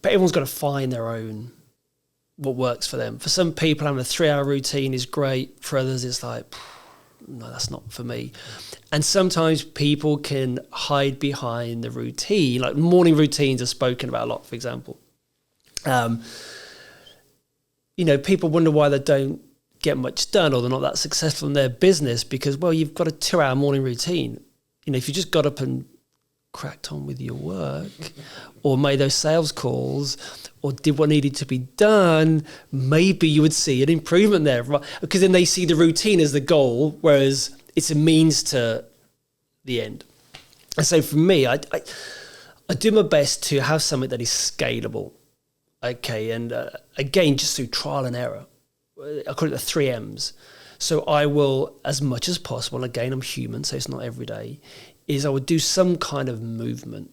but everyone's got to find their own, what works for them. For some people, having a 3-hour routine is great. For others, it's like, no, that's not for me. And sometimes people can hide behind the routine. Like morning routines are spoken about a lot, for example. People wonder why they don't get much done or they're not that successful in their business because, well, you've got a 2-hour morning routine. You know, if you just got up and cracked on with your work or made those sales calls or did what needed to be done, maybe you would see an improvement there, right? Because then they see the routine as the goal, whereas it's a means to the end. And so for me, I do my best to have something that is scalable, okay? And again, just through trial and error. I call it the 3 M's. So I will, as much as possible, again, I'm human, so it's not every day, is I would do some kind of movement.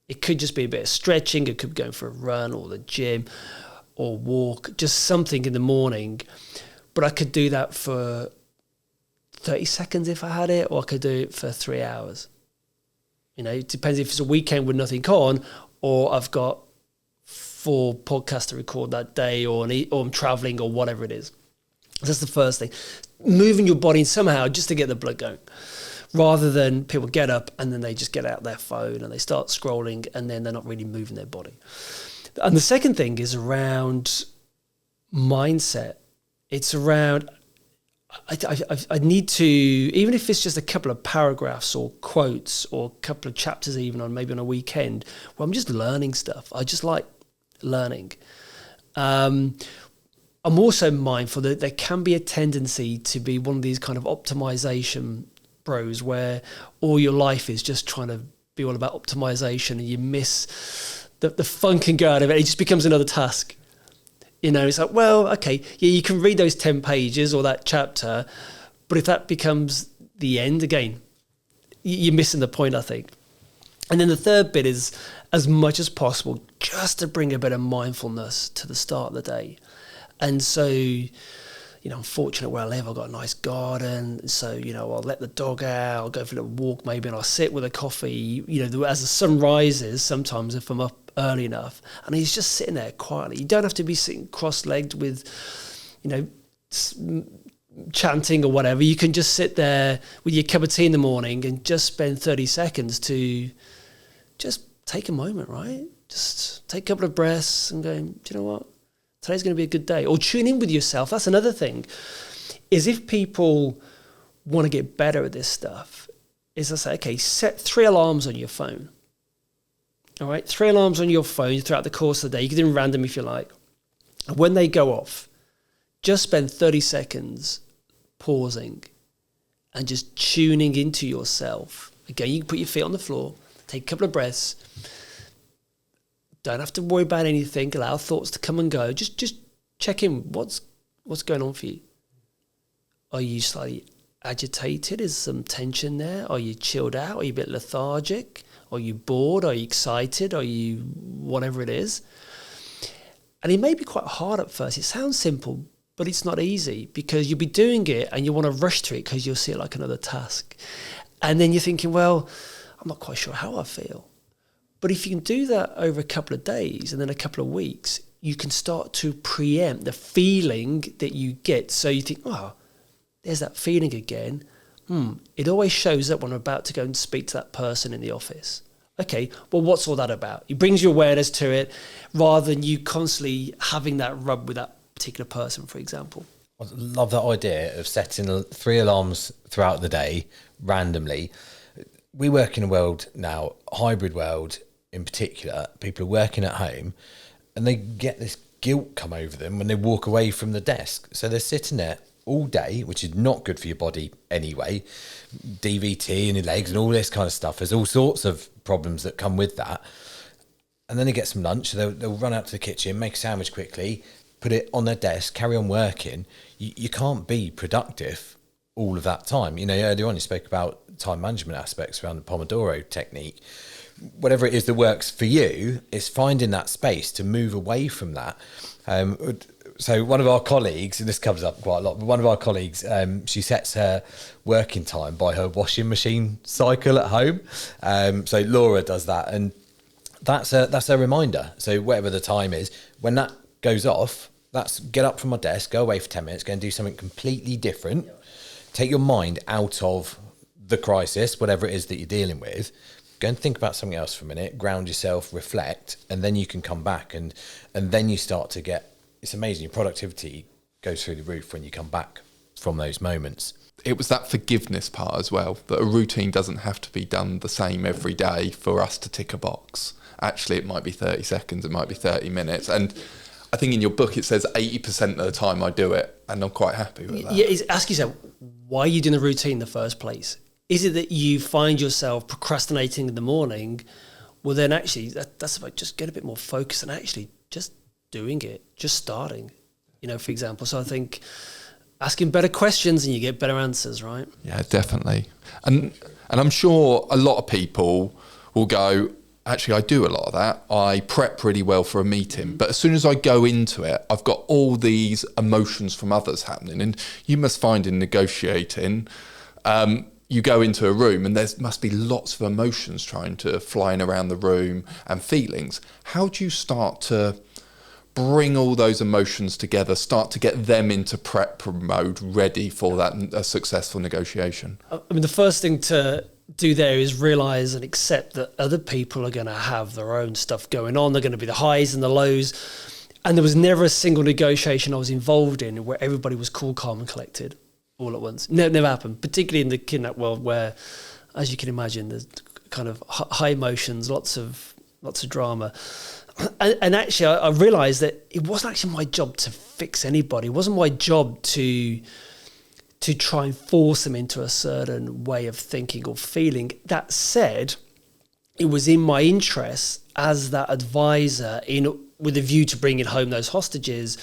It could just be a bit of stretching. It could be going for a run or the gym or walk, just something in the morning. But I could do that for 30 seconds if I had it, or I could do it for 3 hours. You know, it depends if it's a weekend with nothing on or I've got 4 podcasts to record that day or I'm traveling or whatever it is. That's the first thing. Moving your body somehow just to get the blood going. Rather than people get up and then they just get out their phone and they start scrolling and then they're not really moving their body. And the second thing is around mindset. It's around, I need to, even if it's just a couple of paragraphs or quotes or a couple of chapters even on maybe on a weekend, where I'm just learning stuff. I just like learning. I'm also mindful that there can be a tendency to be one of these kind of optimization bros where all your life is just trying to be all about optimization and you miss the fun can go out of it. It just becomes another task. You know, it's like, well, okay, yeah, you can read those 10 pages or that chapter, but if that becomes the end again, you're missing the point, I think. And then the third bit is, as much as possible, just to bring a bit of mindfulness to the start of the day. And so, you know, I'm fortunate where I live, I've got a nice garden. So, you know, I'll let the dog out, I'll go for a little walk maybe, and I'll sit with a coffee. You know, as the sun rises, sometimes if I'm up early enough, and he's just sitting there quietly. You don't have to be sitting cross-legged with, you know, chanting or whatever. You can just sit there with your cup of tea in the morning and just spend 30 seconds to just take a moment, right? Just take a couple of breaths and go, do you know what? Today's going to be a good day. Or tune in with yourself. That's another thing, is if people want to get better at this stuff, is I say, okay, set 3 alarms on your phone. All right, 3 alarms on your phone throughout the course of the day. You can do them random if you like. And when they go off, just spend 30 seconds pausing and just tuning into yourself. Again, you can put your feet on the floor, take a couple of breaths. Don't have to worry about anything. Allow thoughts to come and go. Just check in. What's going on for you? Are you slightly agitated? Is some tension there? Are you chilled out? Are you a bit lethargic? Are you bored? Are you excited? Are you whatever it is? And it may be quite hard at first. It sounds simple, but it's not easy, because you'll be doing it and you want to rush through it because you'll see it like another task. And then you're thinking, well, I'm not quite sure how I feel. But if you can do that over a couple of days and then a couple of weeks, you can start to preempt the feeling that you get. So you think, oh, there's that feeling again. It always shows up when I'm about to go and speak to that person in the office. Okay, well, what's all that about? It brings your awareness to it rather than you constantly having that rub with that particular person, for example. I love that idea of setting 3 alarms throughout the day randomly. We work in a world now, hybrid world in particular. People are working at home and they get this guilt come over them when they walk away from the desk. So they're sitting there all day, which is not good for your body anyway. DVT in your legs and all this kind of stuff. There's all sorts of problems that come with that. And then they get some lunch. So they'll run out to the kitchen, make a sandwich quickly, put it on their desk, carry on working. You can't be productive all of that time. You know, earlier on you spoke about time management aspects around the Pomodoro technique. Whatever it is that works for you, is finding that space to move away from that. So one of our colleagues, and this comes up quite a lot, but one of our colleagues, she sets her working time by her washing machine cycle at home. So Laura does that, and that's a reminder. So whatever the time is, when that goes off, that's get up from my desk, go away for 10 minutes, go and do something completely different. Take your mind out of the crisis, whatever it is that you're dealing with. Go and think about something else for a minute, ground yourself, reflect, and then you can come back and then you start to get, it's amazing, your productivity goes through the roof when you come back from those moments. It was that forgiveness part as well, that a routine doesn't have to be done the same every day for us to tick a box. Actually, it might be 30 seconds, it might be 30 minutes. And I think in your book it says 80% of the time I do it, and I'm quite happy with that. Yeah, ask yourself, why are you doing the routine in the first place? Is it that you find yourself procrastinating in the morning? Well, then actually, that's about just get a bit more focused and actually just doing it, just starting, for example. So I think asking better questions and you get better answers, right? Yeah, definitely. And I'm sure a lot of people will go, actually, I do a lot of that. I prep really well for a meeting, but as soon as I go into it, I've got all these emotions from others happening. And you must find in negotiating, you go into a room and there must be lots of emotions flying around the room and feelings. How do you start to bring all those emotions together, start to get them into prep mode, ready for a successful negotiation? I mean, the first thing to do there is realise and accept that other people are going to have their own stuff going on. They're going to be the highs and the lows. And there was never a single negotiation I was involved in where everybody was cool, calm and collected all at once. Never happened, particularly in the kidnap world where, as you can imagine, there's kind of high emotions, lots of drama. And actually, I realised that it wasn't actually my job to fix anybody. It wasn't my job to try and force them into a certain way of thinking or feeling. That said, it was in my interest as that advisor, with a view to bringing home those hostages,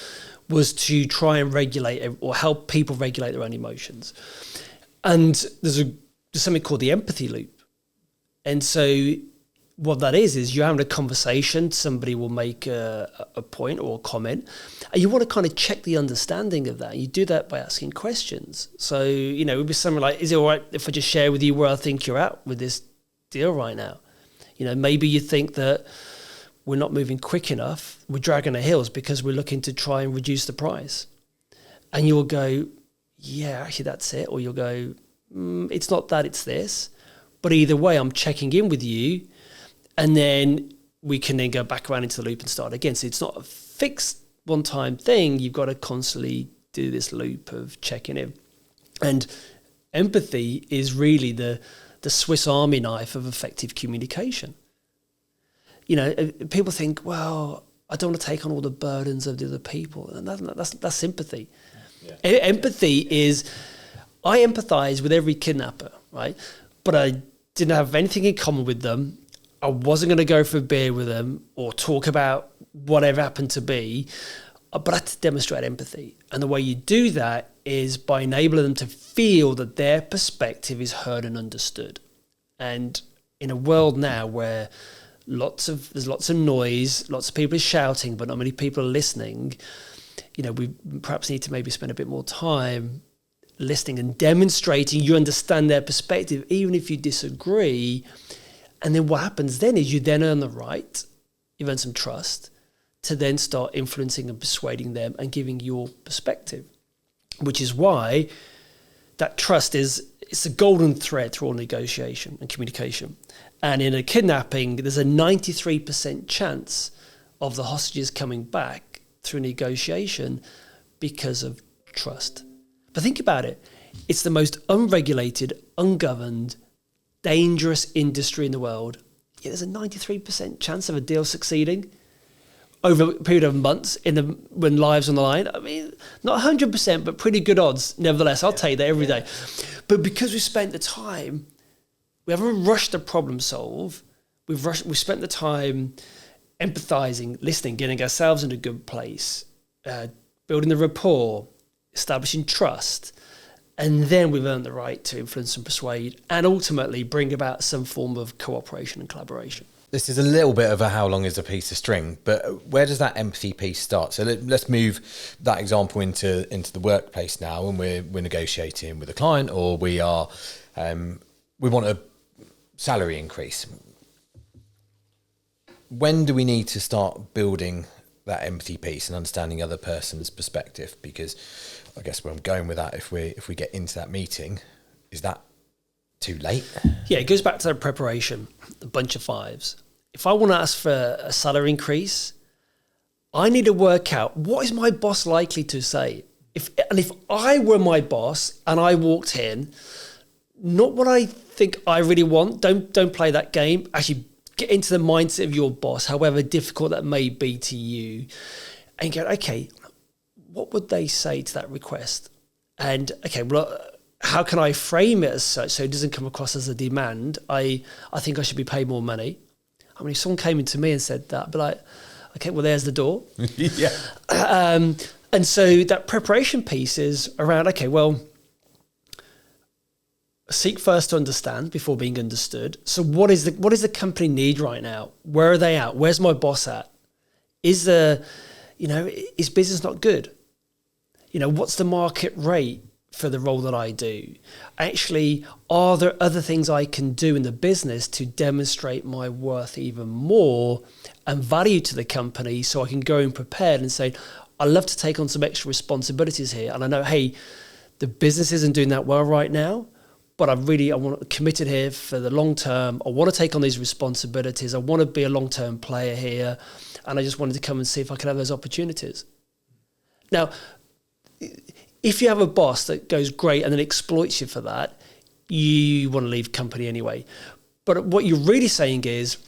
was to try and regulate or help people regulate their own emotions. And there's something called the empathy loop. And so what that is you're having a conversation, somebody will make a point or a comment, and you want to kind of check the understanding of that. You do that by asking questions. So, it would be something like, is it all right if I just share with you where I think you're at with this deal right now? Maybe you think that we're not moving quick enough, we're dragging our heels because we're looking to try and reduce the price. And you'll go, yeah, actually that's it. Or you'll go, it's not that, it's this. But either way, I'm checking in with you, and then we can then go back around into the loop and start again. So it's not a fixed one-time thing. You've got to constantly do this loop of checking in. And empathy is really the Swiss Army knife of effective communication. People think, well, I don't want to take on all the burdens of the other people. And that's sympathy. Yeah. Empathy is, I empathise with every kidnapper, right? But I didn't have anything in common with them. I wasn't going to go for a beer with them or talk about whatever happened to be, but I had to demonstrate empathy. And the way you do that is by enabling them to feel that their perspective is heard and understood. And in a world now where there's lots of noise, lots of people are shouting, but not many people are listening. We perhaps need to maybe spend a bit more time listening and demonstrating you understand their perspective, even if you disagree. And then what happens then is you then earn the right, you've earned some trust to then start influencing and persuading them and giving your perspective, which is why that trust it's a golden thread through all negotiation and communication. And in a kidnapping, there's a 93% chance of the hostages coming back through negotiation because of trust. But think about it. It's the most unregulated, ungoverned, dangerous industry in the world. Yet there's a 93% chance of a deal succeeding over a period of months when lives on the line. I mean, not 100%, but pretty good odds. Nevertheless, I'll take that every day. But because we spent the time, we haven't rushed to problem solve. We've spent the time empathizing, listening, getting ourselves in a good place, building the rapport, establishing trust. And then we've earned the right to influence and persuade and ultimately bring about some form of cooperation and collaboration. This is a little bit of a how long is a piece of string, but where does that empathy piece start? So let's move that example into the workplace now, and we're negotiating with a client, or we want a salary increase. When do we need to start building that empathy piece and understanding other person's perspective? Because I guess where I'm going with that, if we get into that meeting, is that too late? Yeah, it goes back to the preparation, a bunch of fives. If I want to ask for a salary increase, I need to work out what is my boss likely to say. If I were my boss and I walked in, not what I think I really want, don't play that game. Actually, get into the mindset of your boss, however difficult that may be to you, and go, okay, what would they say to that request? And okay, well, how can I frame it as such so it doesn't come across as a demand? I think I should be paid more money. I mean, if someone came into me and said that, I'd be like, okay, well, there's the door. Yeah. And so that preparation piece is around, okay, well, seek first to understand before being understood. So what is the company need right now? Where are they at? Where's my boss at? Is business not good? What's the market rate for the role that I do? Actually, are there other things I can do in the business to demonstrate my worth even more and value to the company so I can go in prepared and say, I'd love to take on some extra responsibilities here. And I know, hey, the business isn't doing that well right now, but I want committed here for the long term. I want to take on these responsibilities. I want to be a long-term player here. And I just wanted to come and see if I could have those opportunities. Now, if you have a boss that goes great and then exploits you for that, you want to leave company anyway. But what you're really saying is,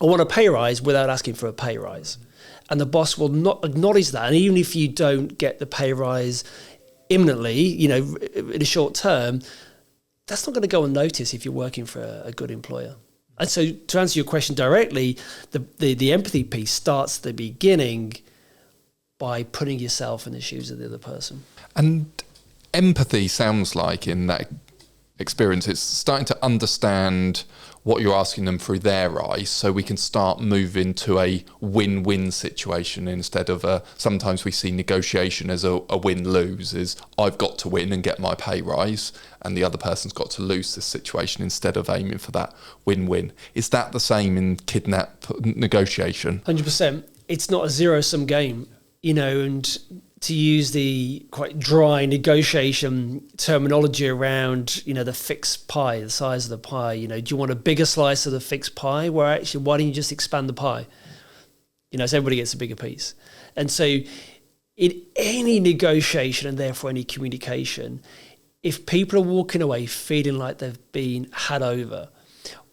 I want a pay rise without asking for a pay rise. And the boss will not acknowledge that. And even if you don't get the pay rise imminently, in a short term, that's not going to go unnoticed if you're working for a good employer. And so to answer your question directly, the empathy piece starts at the beginning by putting yourself in the shoes of the other person. And empathy sounds like, in that experience, it's starting to understand what you're asking them through their eyes, so we can start moving to a win-win situation instead of sometimes we see negotiation as a win-lose, is I've got to win and get my pay rise and the other person's got to lose this situation, instead of aiming for that win-win. Is that the same in kidnap negotiation? 100%. It's not a zero-sum game, and to use the quite dry negotiation terminology around, the fixed pie, the size of the pie, do you want a bigger slice of the fixed pie? Where actually, why don't you just expand the pie? So everybody gets a bigger piece. And so in any negotiation and therefore any communication, if people are walking away feeling like they've been had over,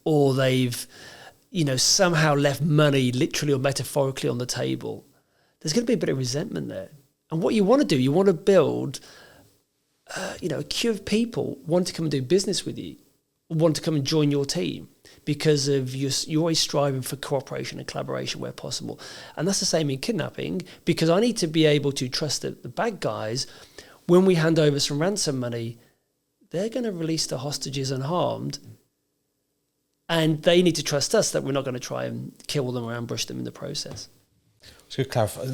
or they've, somehow left money literally or metaphorically on the table, there's going to be a bit of resentment there. And what you want to do, you want to build, a queue of people want to come and do business with you, want to come and join your team because of you're always striving for cooperation and collaboration where possible. And that's the same in kidnapping, because I need to be able to trust that the bad guys, when we hand over some ransom money, they're going to release the hostages unharmed. And they need to trust us that we're not going to try and kill them or ambush them in the process. So to clarify,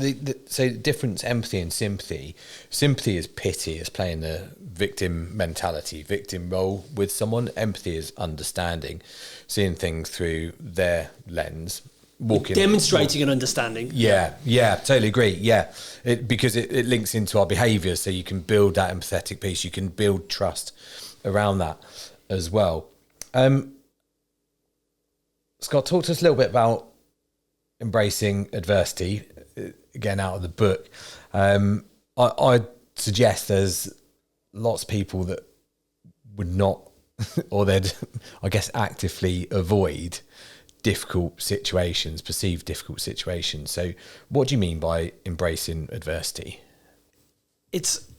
so the difference, empathy and sympathy. Sympathy is pity, is playing the victim mentality, victim role with someone. Empathy is understanding, seeing things through their lens, demonstrating an understanding. Yeah, totally agree. Yeah, because it links into our behaviour, so you can build that empathetic piece. You can build trust around that as well. Scott, talk to us a little bit about embracing adversity, again, out of the book. I suggest there's lots of people that would not, or they'd, I guess, actively avoid difficult situations, perceived difficult situations. So what do you mean by embracing adversity? It's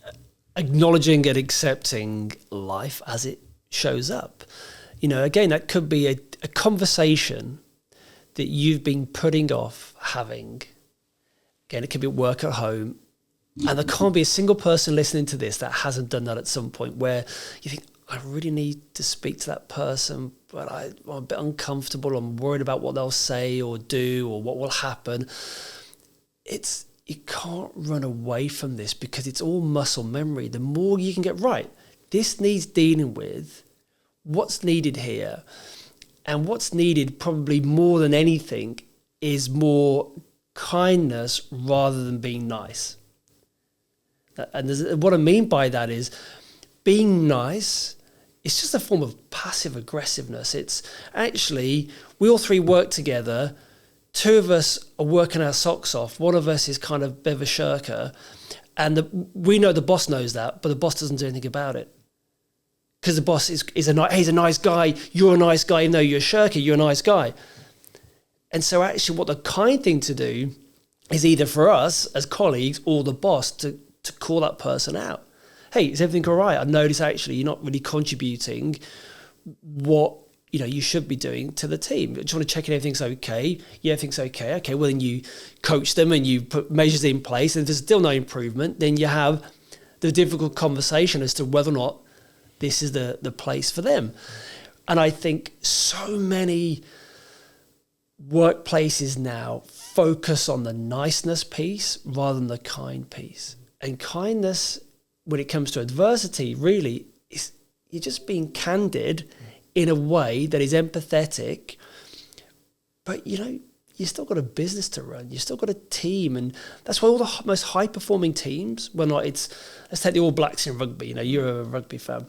acknowledging and accepting life as it shows up. Again, that could be a conversation that you've been putting off having. Again, it could be at work, at home, and there can't be a single person listening to this that hasn't done that at some point, where you think, I really need to speak to that person, but I'm a bit uncomfortable. I'm worried about what they'll say or do or what will happen. You can't run away from this because it's all muscle memory. The more you can get right, this needs dealing with. What's needed here, and what's needed probably more than anything is more kindness rather than being nice. And what I mean by that is being nice. It's just a form of passive aggressiveness. It's actually, we all three work together. Two of us are working our socks off. One of us is kind of a bit of a shirker. And we know the boss knows that, but the boss doesn't do anything about it. Because the boss he's a nice guy, you're a nice guy, even though you're a shirker, you're a nice guy. And so actually what the kind thing to do is either for us as colleagues or the boss to call that person out. Hey, is everything all right? I notice actually you're not really contributing what you should be doing to the team. I just want to check if everything's okay. Yeah, everything's okay. Okay, well then you coach them and you put measures in place, and if there's still no improvement, then you have the difficult conversation as to whether or not this is the place for them. And I think so many workplaces now focus on the niceness piece rather than the kind piece. And kindness, when it comes to adversity, really, is you're just being candid in a way that is empathetic. But, you still got a business to run. You've still got a team. And that's why all the most high-performing teams, let's take the All Blacks in rugby. You're a rugby fan.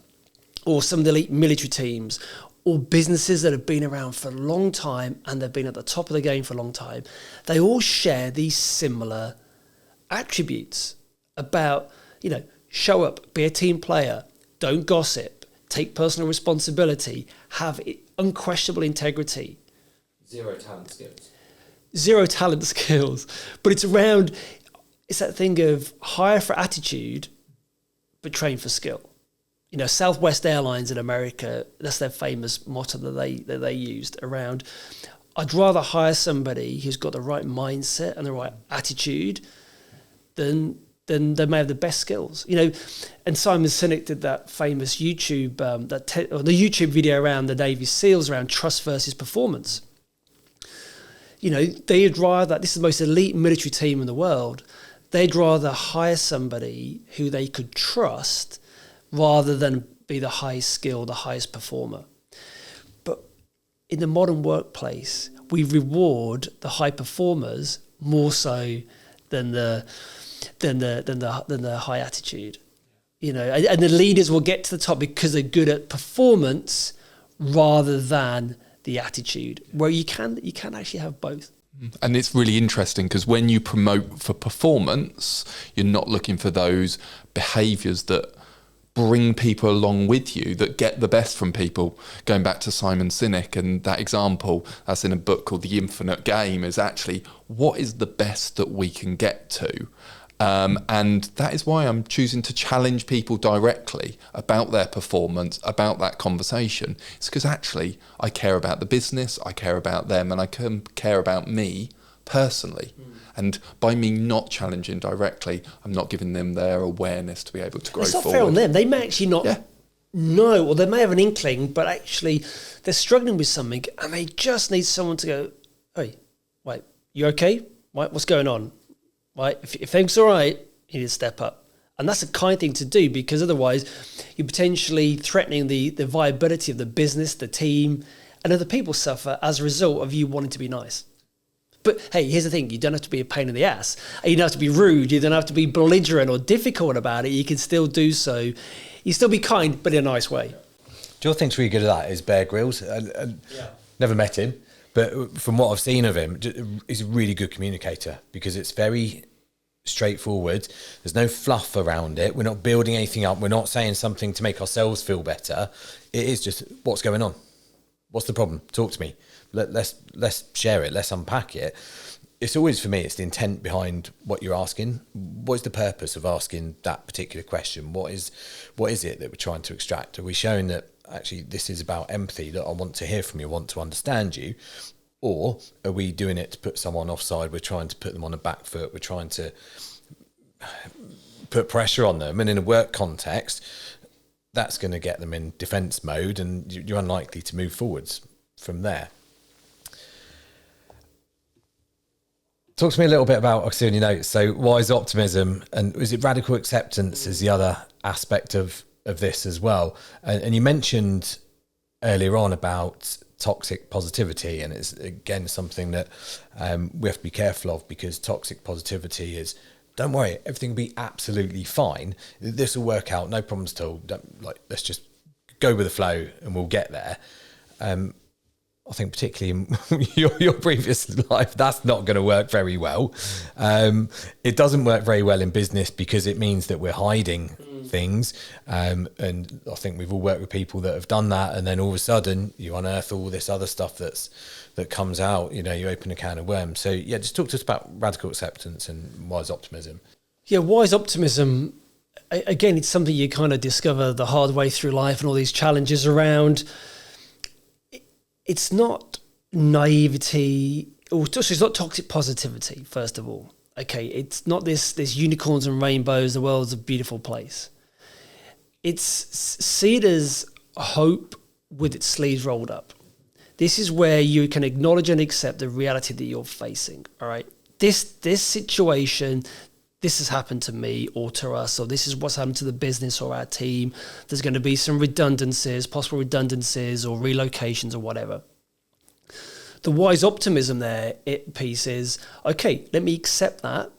Or some of the elite military teams, or businesses that have been around for a long time and they've been at the top of the game for a long time. They all share these similar attributes about, show up, be a team player, don't gossip, take personal responsibility, have unquestionable integrity. Zero talent skills. But it's that thing of hire for attitude, but train for skill. Southwest Airlines in America, that's their famous motto that they used around, I'd rather hire somebody who's got the right mindset and the right attitude than they may have the best skills. And Simon Sinek did that famous YouTube, the YouTube video around the Navy SEALs around trust versus performance. They'd rather, this is the most elite military team in the world, they'd rather hire somebody who they could trust rather than be the highest skill, the highest performer. But in the modern workplace, we reward the high performers more so than the high attitude. And the leaders will get to the top because they're good at performance rather than the attitude, where you can actually have both. And it's really interesting because when you promote for performance, you're not looking for those behaviours that bring people along with you, that get the best from people. Going back to Simon Sinek and that example that's in a book called The Infinite Game, is actually what is the best that we can get to. And that is why I'm choosing to challenge people directly about their performance, about that conversation. It's because actually I care about the business, I care about them, and I can care about me personally. And by me not challenging directly, I'm not giving them their awareness to be able to grow forward. It's not fair on them. They may actually not No, or they may have an inkling, but actually they're struggling with something and they just need someone to go, hey, wait, you okay? Right, what's going on? Right, if things are all right, you need to step up. And that's a kind thing to do, because otherwise you're potentially threatening the viability of the business, the team, and other people suffer as a result of you wanting to be nice. But hey, here's the thing, you don't have to be a pain in the ass. You don't have to be rude. You don't have to be belligerent or difficult about it. You can still do so. You still be kind, but in a nice way. Do you know what think's really good at that is Bear Grylls. Never met him, but from what I've seen of him, he's a really good communicator, because it's very straightforward. There's no fluff around it. We're not building anything up. We're not saying something to make ourselves feel better. It is just, what's going on? What's the problem? Talk to me. Let's share it. Let's unpack it. It's always, for me, it's the intent behind what you're asking. What is the purpose of asking that particular question? What is it that we're trying to extract? Are we showing that actually this is about empathy, that I want to hear from you, I want to understand you? Or are we doing it to put someone offside? We're trying to put them on a back foot. We're trying to put pressure on them. And in a work context, that's going to get them in defence mode, and you're unlikely to move forwards from there. Talk to me a little bit about, I see on your notes, so wise optimism, and is it radical acceptance is the other aspect of this as well? And you mentioned earlier on about toxic positivity, and it's again something that we have to be careful of, because toxic positivity is, don't worry, everything will be absolutely fine. This will work out, no problems at all. Let's just go with the flow and we'll get there. I think particularly in your previous life, that's not going to work very well. It doesn't work very well in business, because it means that we're hiding things. And I think we've all worked with people that have done that, and then all of a sudden you unearth all this other stuff that comes out. You open a can of worms. So yeah, just talk to us about radical acceptance and wise optimism. Yeah, wise optimism, again, it's something you kind of discover the hard way through life, and all these challenges around. It's not naivety, or it's not toxic positivity, first of all. Okay, it's not this unicorns and rainbows, the world's a beautiful place. It's see it as hope with its sleeves rolled up. This is where you can acknowledge and accept the reality that you're facing, all right? This situation, this has happened to me or to us, or this is what's happened to the business or our team. There's going to be some possible redundancies or relocations or whatever. The wise optimism piece is, okay, let me accept that.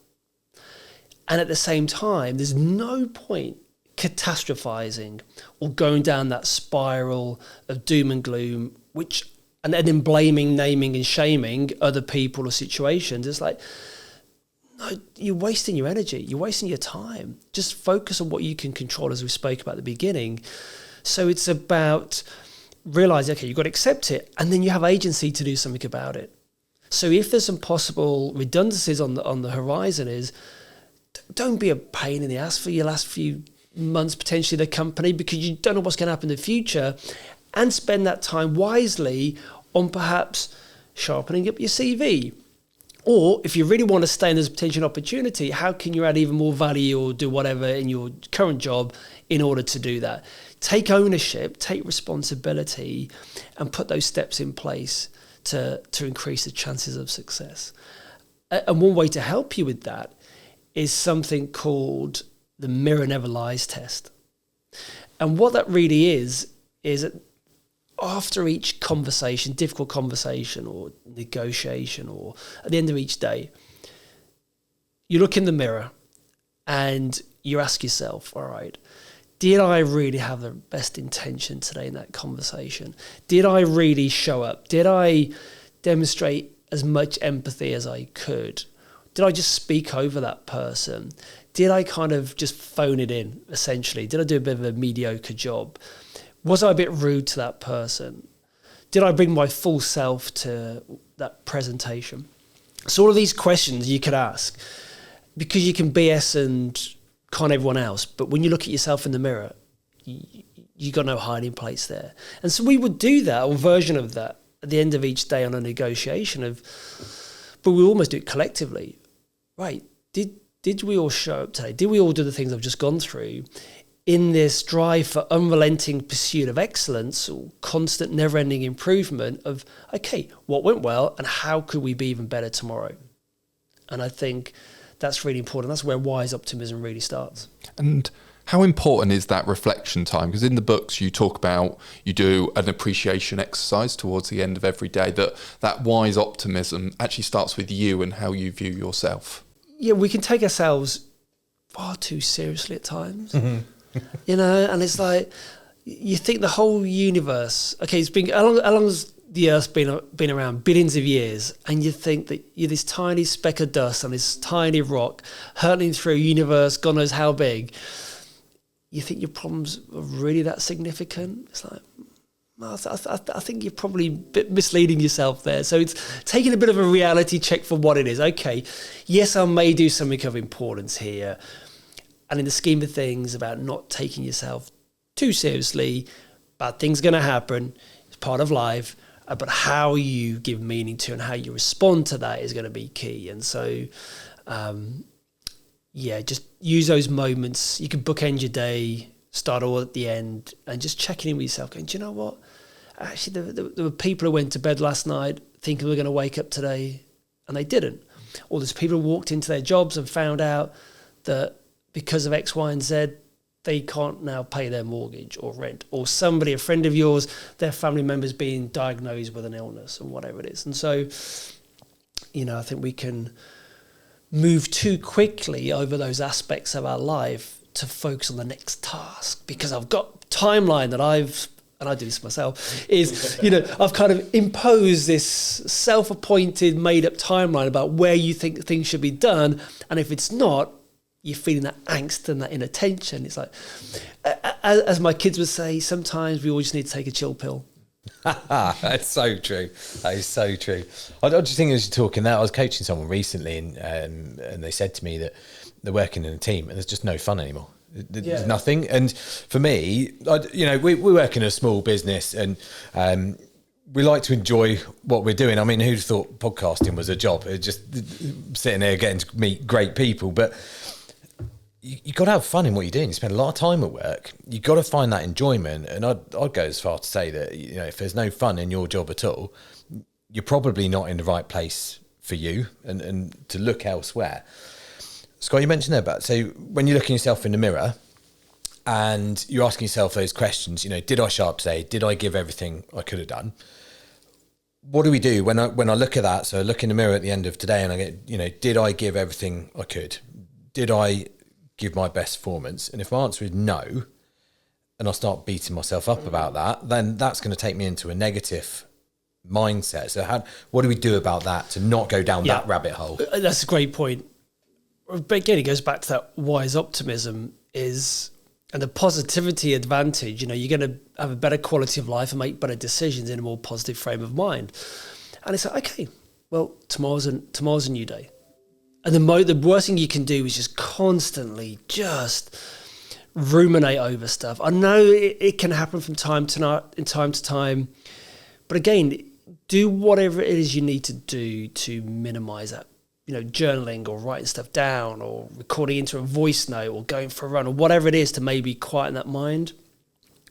And at the same time, there's no point catastrophizing or going down that spiral of doom and gloom, and then blaming, naming and shaming other people or situations. It's like, no, you're wasting your energy. You're wasting your time. Just focus on what you can control, as we spoke about at the beginning. So it's about realizing, okay, you've got to accept it, and then you have agency to do something about it. So if there's some possible redundancies on the horizon, don't be a pain in the ass for your last few months, potentially, the company, because you don't know what's going to happen in the future, and spend that time wisely on perhaps sharpening up your CV. Or if you really want to stay in this potential opportunity, how can you add even more value or do whatever in your current job in order to do that? Take ownership, take responsibility, and put those steps in place to increase the chances of success. And one way to help you with that is something called the Mirror Never Lies test. And what that really is that after each conversation, difficult conversation or negotiation, or at the end of each day, you look in the mirror and you ask yourself, all right, did I really have the best intention today in that conversation? Did I really show up? Did I demonstrate as much empathy as I could? Did I just speak over that person? Did I kind of just phone it in, essentially? Did I do a bit of a mediocre job? Was I a bit rude to that person? Did I bring my full self to that presentation? So all of these questions you could ask, because you can BS and con everyone else, but when you look at yourself in the mirror, you got no hiding place there. And so we would do that, or a version of that, at the end of each day on a negotiation but we almost do it collectively. Right, did we all show up today? Did we all do the things I've just gone through? in this drive for unrelenting pursuit of excellence, or constant never-ending improvement of, okay, what went well and how could we be even better tomorrow? And I think that's really important. That's where wise optimism really starts. And how important is that reflection time? Because in the books you talk about, you do an appreciation exercise towards the end of every day, that wise optimism actually starts with you and how you view yourself. Yeah, we can take ourselves far too seriously at times. You know, and it's like, you think the whole universe, okay, it's been, how long has the Earth's been around? Billions of years. And you think that you're this tiny speck of dust on this tiny rock hurtling through a universe, God knows how big. You think your problems are really that significant? It's like, well, I think you're probably a bit misleading yourself there. So it's taking a bit of a reality check for what it is. Okay, yes, I may do something of importance here. And in the scheme of things, about not taking yourself too seriously, bad things are going to happen. It's part of life. But how you give meaning to and how you respond to that is going to be key. And so, just use those moments. You can bookend your day, start all at the end, and just checking in with yourself, going, do you know what? Actually, there were people who went to bed last night thinking we're going to wake up today, and they didn't. Or there's people who walked into their jobs and found out that because of X, Y, and Z, they can't now pay their mortgage or rent. Or somebody, a friend of yours, their family member's being diagnosed with an illness and whatever it is. And so, I think we can move too quickly over those aspects of our life to focus on the next task, because I've got a timeline that and I do this myself, is, I've kind of imposed this self-appointed, made-up timeline about where you think things should be done. And if it's not, you're feeling that angst and that inattention. It's like, as my kids would say, sometimes we all just need to take a chill pill. That's so true. That is so true. I just think as you're talking that, I was coaching someone recently and they said to me that they're working in a team and there's just no fun anymore. There's nothing. And for me, we work in a small business and we like to enjoy what we're doing. I mean, who'd thought podcasting was a job? It's just sitting there getting to meet great people. But you got to have fun in what you're doing. You spend a lot of time at work. You got to find that enjoyment. And I'd go as far to say that, if there's no fun in your job at all, you're probably not in the right place for you and to look elsewhere. Scott, you mentioned there about, so when you're looking yourself in the mirror and you're asking yourself those questions, did I show up today? Did I give everything I could have done? What do we do when I look at that? So I look in the mirror at the end of today and I get, did I give everything I could? Did I give my best performance? And if my answer is no, and I start beating myself up about that, then that's going to take me into a negative mindset. So what do we do about that to not go down that rabbit hole? That's a great point. But again, it goes back to that wise optimism and the positivity advantage. You're going to have a better quality of life and make better decisions in a more positive frame of mind. And it's like, okay, well, tomorrow's a new day. And the worst thing you can do is just constantly just ruminate over stuff. I know it can happen from time to time, but again, do whatever it is you need to do to minimize that. Journaling or writing stuff down or recording into a voice note or going for a run or whatever it is to maybe quieten that mind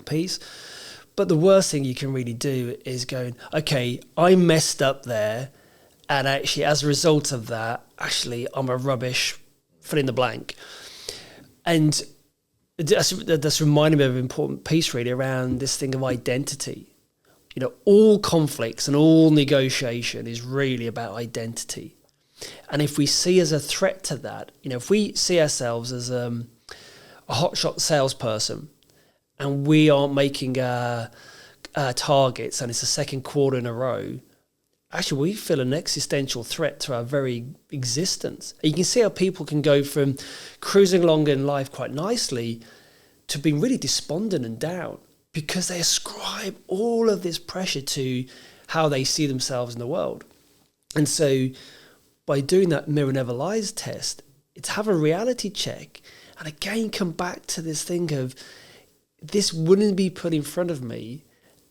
piece. But the worst thing you can really do is going, okay, I messed up there. And actually, as a result of that, I'm a rubbish, fill in the blank. And that's reminding me of an important piece really around this thing of identity. All conflicts and all negotiation is really about identity. And if we see as a threat to that, if we see ourselves as a hotshot salesperson and we aren't making our targets and it's the second quarter in a row, actually we feel an existential threat to our very existence. And you can see how people can go from cruising along in life quite nicely to being really despondent and down because they ascribe all of this pressure to how they see themselves in the world. And so by doing that mirror never lies test, it's have a reality check and again come back to this thing of this wouldn't be put in front of me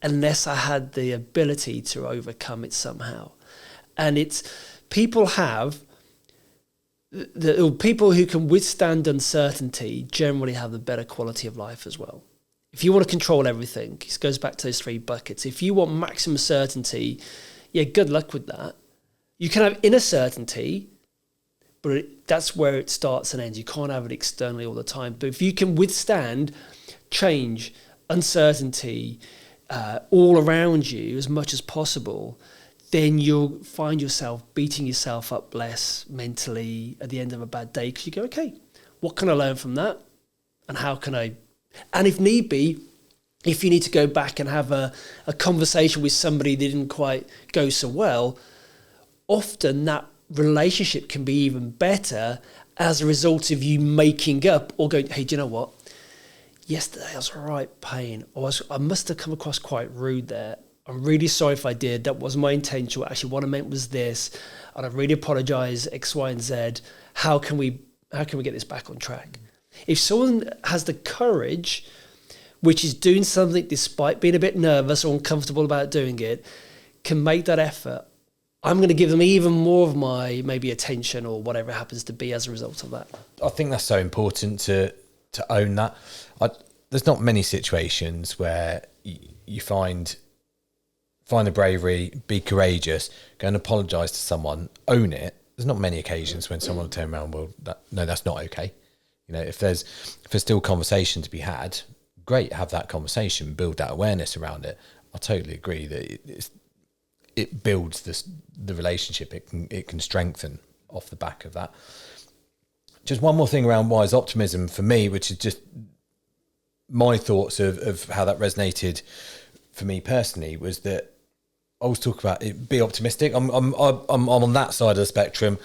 unless I had the ability to overcome it somehow. And people have the people who can withstand uncertainty generally have a better quality of life as well. If you want to control everything, it goes back to those 3 buckets. If you want maximum certainty, yeah, good luck with that. You can have inner certainty, but that's where it starts and ends. You can't have it externally all the time. But if you can withstand change, uncertainty, all around you as much as possible, then you'll find yourself beating yourself up less mentally at the end of a bad day, because you go, okay, what can I learn from that? And how can I... And if need be, if you need to go back and have a conversation with somebody that didn't quite go so well, often that relationship can be even better as a result of you making up or going, hey, do you know what? Yesterday I was a right pain. I must have come across quite rude there. I'm really sorry if I did. That wasn't my intention. Actually, what I meant was this. And I really apologise, X, Y, and Z. How can we get this back on track? If someone has the courage, which is doing something despite being a bit nervous or uncomfortable about doing it, can make that effort, I'm going to give them even more of my maybe attention or whatever it happens to be as a result of that. I think that's so important to own that. There's not many situations where you find the bravery, be courageous, go and apologise to someone, own it. There's not many occasions when someone will turn around, well, no, that's not okay. You know, if there's still conversation to be had, great, have that conversation, build that awareness around it. I totally agree that it builds the relationship. It can strengthen off the back of that. Just one more thing around wise optimism for me, which is just my thoughts of how that resonated for me personally, was that I always talk about it, be optimistic. I'm on that side of the spectrum.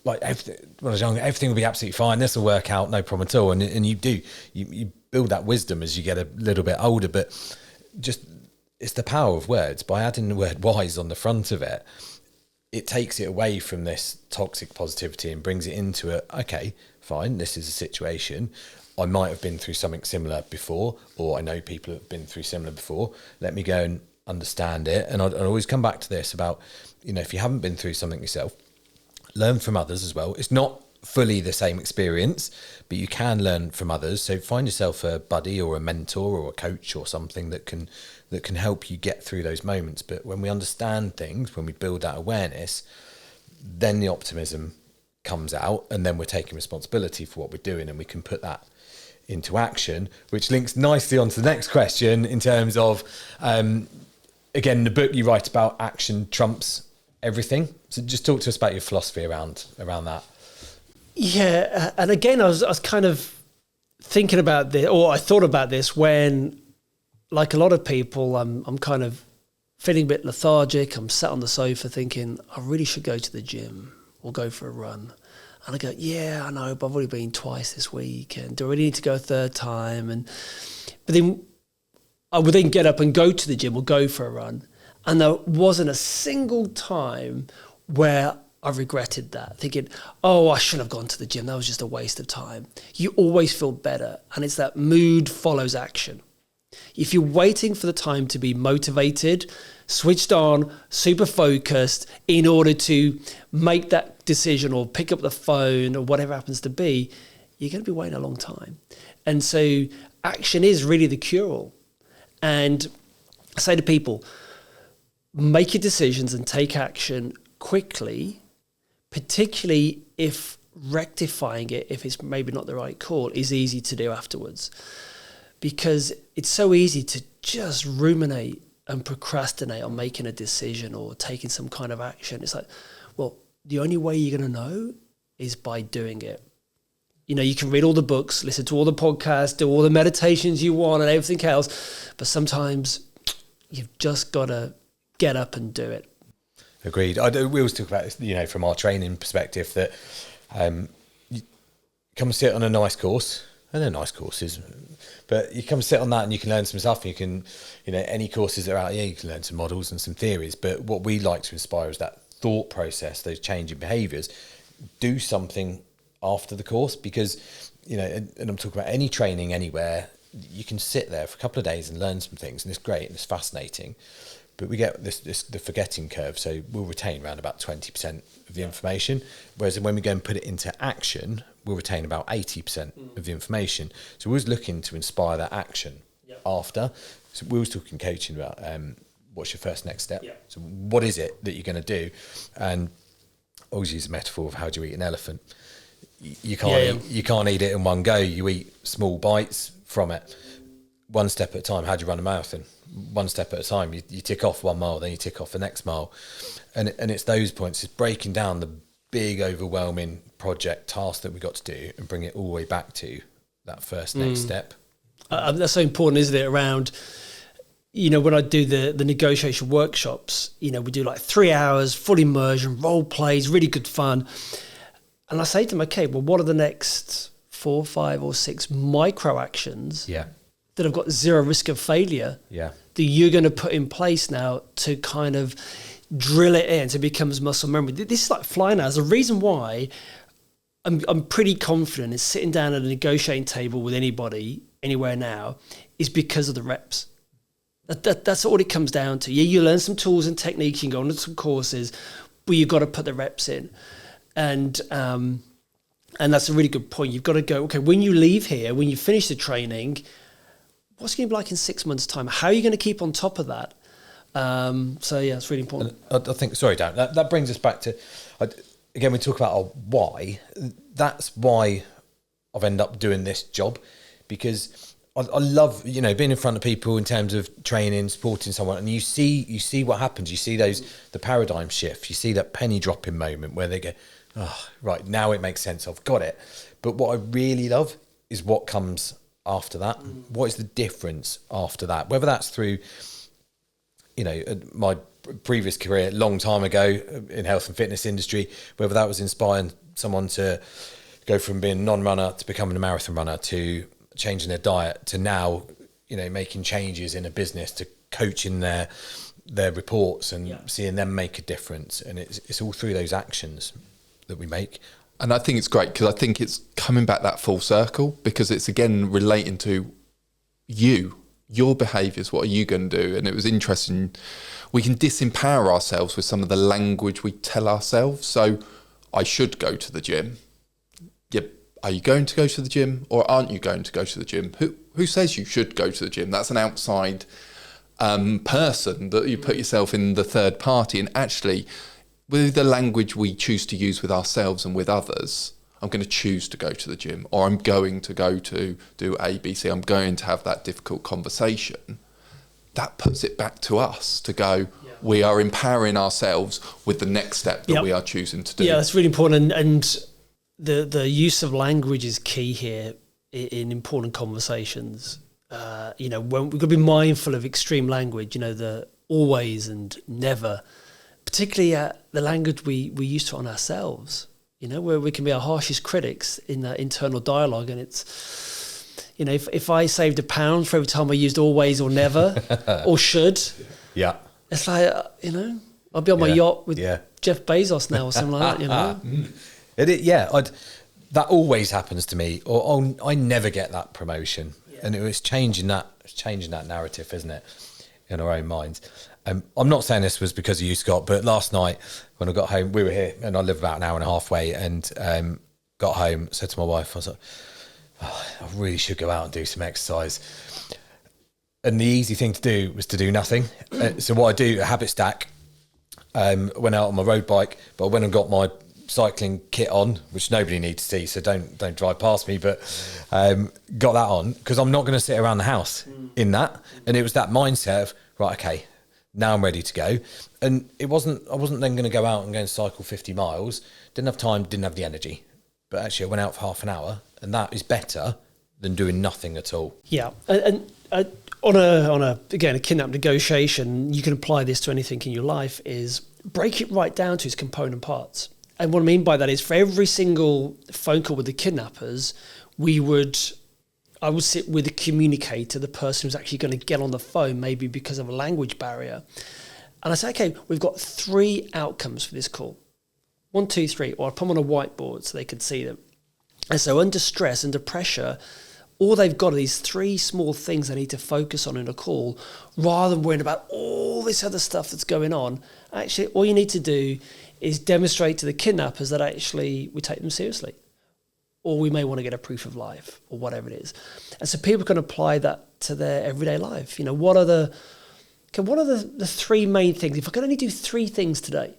Like when I was young, everything will be absolutely fine. This will work out, no problem at all. And you build that wisdom as you get a little bit older. But just it's the power of words. By adding the word wise on the front of it, it takes it away from this toxic positivity and brings it into it. Okay, fine. This is a situation. I might have been through something similar before, or I know people have been through similar before. Let me go and understand it. And I'd always come back to this about, if you haven't been through something yourself, learn from others as well. It's not fully the same experience, but you can learn from others. So find yourself a buddy or a mentor or a coach or something that can help you get through those moments. But when we understand things, when we build that awareness, then the optimism comes out, and then we're taking responsibility for what we're doing, and we can put that into action, which links nicely onto the next question in terms of, again, the book you write about, action trumps everything. So just talk to us about your philosophy around that. Yeah, and again, I was kind of thinking about this, or I thought about this when, like a lot of people, I'm kind of feeling a bit lethargic. I'm sat on the sofa thinking, I really should go to the gym or go for a run. And I go, yeah, I know, but I've already been twice this week, and do I really need to go a third time? But then I would then get up and go to the gym or go for a run. And there wasn't a single time where I regretted that, thinking, oh, I shouldn't have gone to the gym. That was just a waste of time. You always feel better. And it's that mood follows action. If you're waiting for the time to be motivated, switched on, super focused in order to make that decision or pick up the phone or whatever happens to be, you're going to be waiting a long time. And so action is really the cure-all. And I say to people, make your decisions and take action quickly, particularly if rectifying it, if it's maybe not the right call, is easy to do afterwards. Because it's so easy to just ruminate and procrastinate on making a decision or taking some kind of action. It's like, well, the only way you're going to know is by doing it. You can read all the books, listen to all the podcasts, do all the meditations you want and everything else, but sometimes you've just got to get up and do it. Agreed. We always talk about this, from our training perspective, that you come sit on a nice course, and they're nice courses, but you come sit on that and you can learn some stuff. You can, any courses that are out here, you can learn some models and some theories. But what we like to inspire is that thought process, those changing behaviours. Do something after the course, because, and I'm talking about any training anywhere, you can sit there for a couple of days and learn some things, and it's great and it's fascinating. but we get the forgetting curve. So we'll retain around about 20% of the information, whereas when we go and put it into action, we'll retain about 80% of the information. So we was looking to inspire that action after. So we was talking coaching about what's your first next step. So what is it that you're going to do? And I always use the metaphor of how do you eat an elephant. You can't eat it in one go. You eat small bites from it, one step at a time. How do you run a marathon? One step at a time. You tick off 1 mile, then you tick off the next mile, and it's those points. It's breaking down the big, overwhelming project task that we got to do and bring it all the way back to that first next step. That's so important, isn't it? Around, when I do the negotiation workshops, we do like 3 hours, full immersion, role plays, really good fun. And I say to them, okay, well, what are the next 4, 5 or 6 micro actions that have got zero risk of failure that you're going to put in place now to kind of drill it in so it becomes muscle memory? This is like flying hours. The reason why I'm pretty confident in sitting down at a negotiating table with anybody, anywhere now, is because of the reps. That's all it comes down to. Yeah, you learn some tools and techniques, you can go on to some courses, but you've got to put the reps in. And that's a really good point. You've got to go, okay, when you leave here, when you finish the training, what's it going to be like in 6 months' time? How are you going to keep on top of that? So, yeah, it's really important. And I think, sorry, Dan, that brings us back to, again, we talk about our why. That's why I've ended up doing this job, because I love, being in front of people in terms of training, supporting someone, and you see what happens. You see the paradigm shift. You see that penny dropping moment where they go, oh, right, now it makes sense. I've got it. But what I really love is what comes after that. What is the difference after that? Whether that's through, my previous career, a long time ago in health and fitness industry, whether that was inspiring someone to go from being a non-runner to becoming a marathon runner, to changing their diet, to now, making changes in a business, to coaching their reports and seeing them make a difference. And it's all through those actions that we make. And I think it's great because I think it's coming back that full circle, because it's again relating to your behaviours. What are you going to do? And it was interesting. We can disempower ourselves with some of the language we tell ourselves. So I should go to the gym. Are you going to go to the gym, or aren't you going to go to the gym? Who says you should go to the gym? That's an outside person that you put yourself in the third party. And actually, with the language we choose to use with ourselves and with others, I'm going to choose to go to the gym, or I'm going to go to do A, B, C. I'm going to have that difficult conversation. That puts it back to us to go, we are empowering ourselves with the next step that we are choosing to do. Yeah, that's really important. And the use of language is key here in important conversations. When we've got to be mindful of extreme language, the always and never, particularly the language we use on ourselves, where we can be our harshest critics in that internal dialogue. And it's, if I saved £1 for every time I used always or never or should, it's like, I'll be on my yacht with Jeff Bezos now or something like that, that always happens to me, or I never get that promotion, and it was changing that narrative, isn't it, in our own minds. I'm not saying this was because of you, Scott, but last night when I got home, we were here, and I live about an hour and a half away, and got home, said to my wife, I was like, I really should go out and do some exercise. And the easy thing to do was to do nothing. So what I do, a habit stack, went out on my road bike, but I went and got my cycling kit on, which nobody needs to see, so don't drive past me, but got that on because I'm not going to sit around the house in that. And it was that mindset of, right, okay, now I'm ready to go. And I wasn't then going to go out and go and cycle 50 miles. Didn't have time, didn't have the energy. But actually I went out for half an hour, and that is better than doing nothing at all. Yeah. And on a kidnap negotiation, you can apply this to anything in your life, is break it right down to its component parts. And what I mean by that is, for every single phone call with the kidnappers, I would sit with the communicator, the person who's actually going to get on the phone, maybe because of a language barrier. And I say, okay, we've got 3 outcomes for this call. 1, 2, 3, or I put them on a whiteboard so they could see them. And so under stress, under pressure, all they've got are these 3 small things they need to focus on in a call, rather than worrying about all this other stuff that's going on. Actually, all you need to do is demonstrate to the kidnappers that actually we take them seriously, or we may want to get a proof of life, or whatever it is. And so people can apply that to their everyday life. What are the 3 main things? If I could only do 3 things today,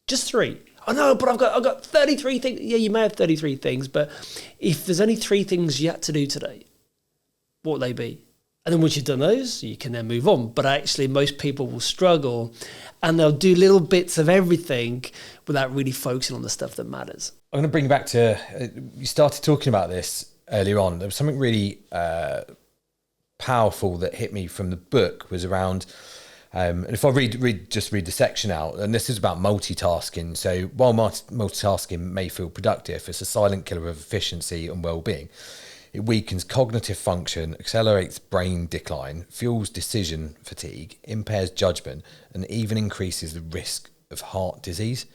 just 3. Oh no, but I've got 33 things. Yeah, you may have 33 things, but if there's only 3 things you had to do today, what would they be? And then once you've done those, you can then move on. But actually, most people will struggle, and they'll do little bits of everything without really focusing on the stuff that matters. I'm going to bring you back to, you started talking about this earlier on. There was something really powerful that hit me from the book, was around, and if I read the section out, and this is about multitasking. So while multitasking may feel productive, it's a silent killer of efficiency and well-being. It weakens cognitive function, accelerates brain decline, fuels decision fatigue, impairs judgment, and even increases the risk of heart disease.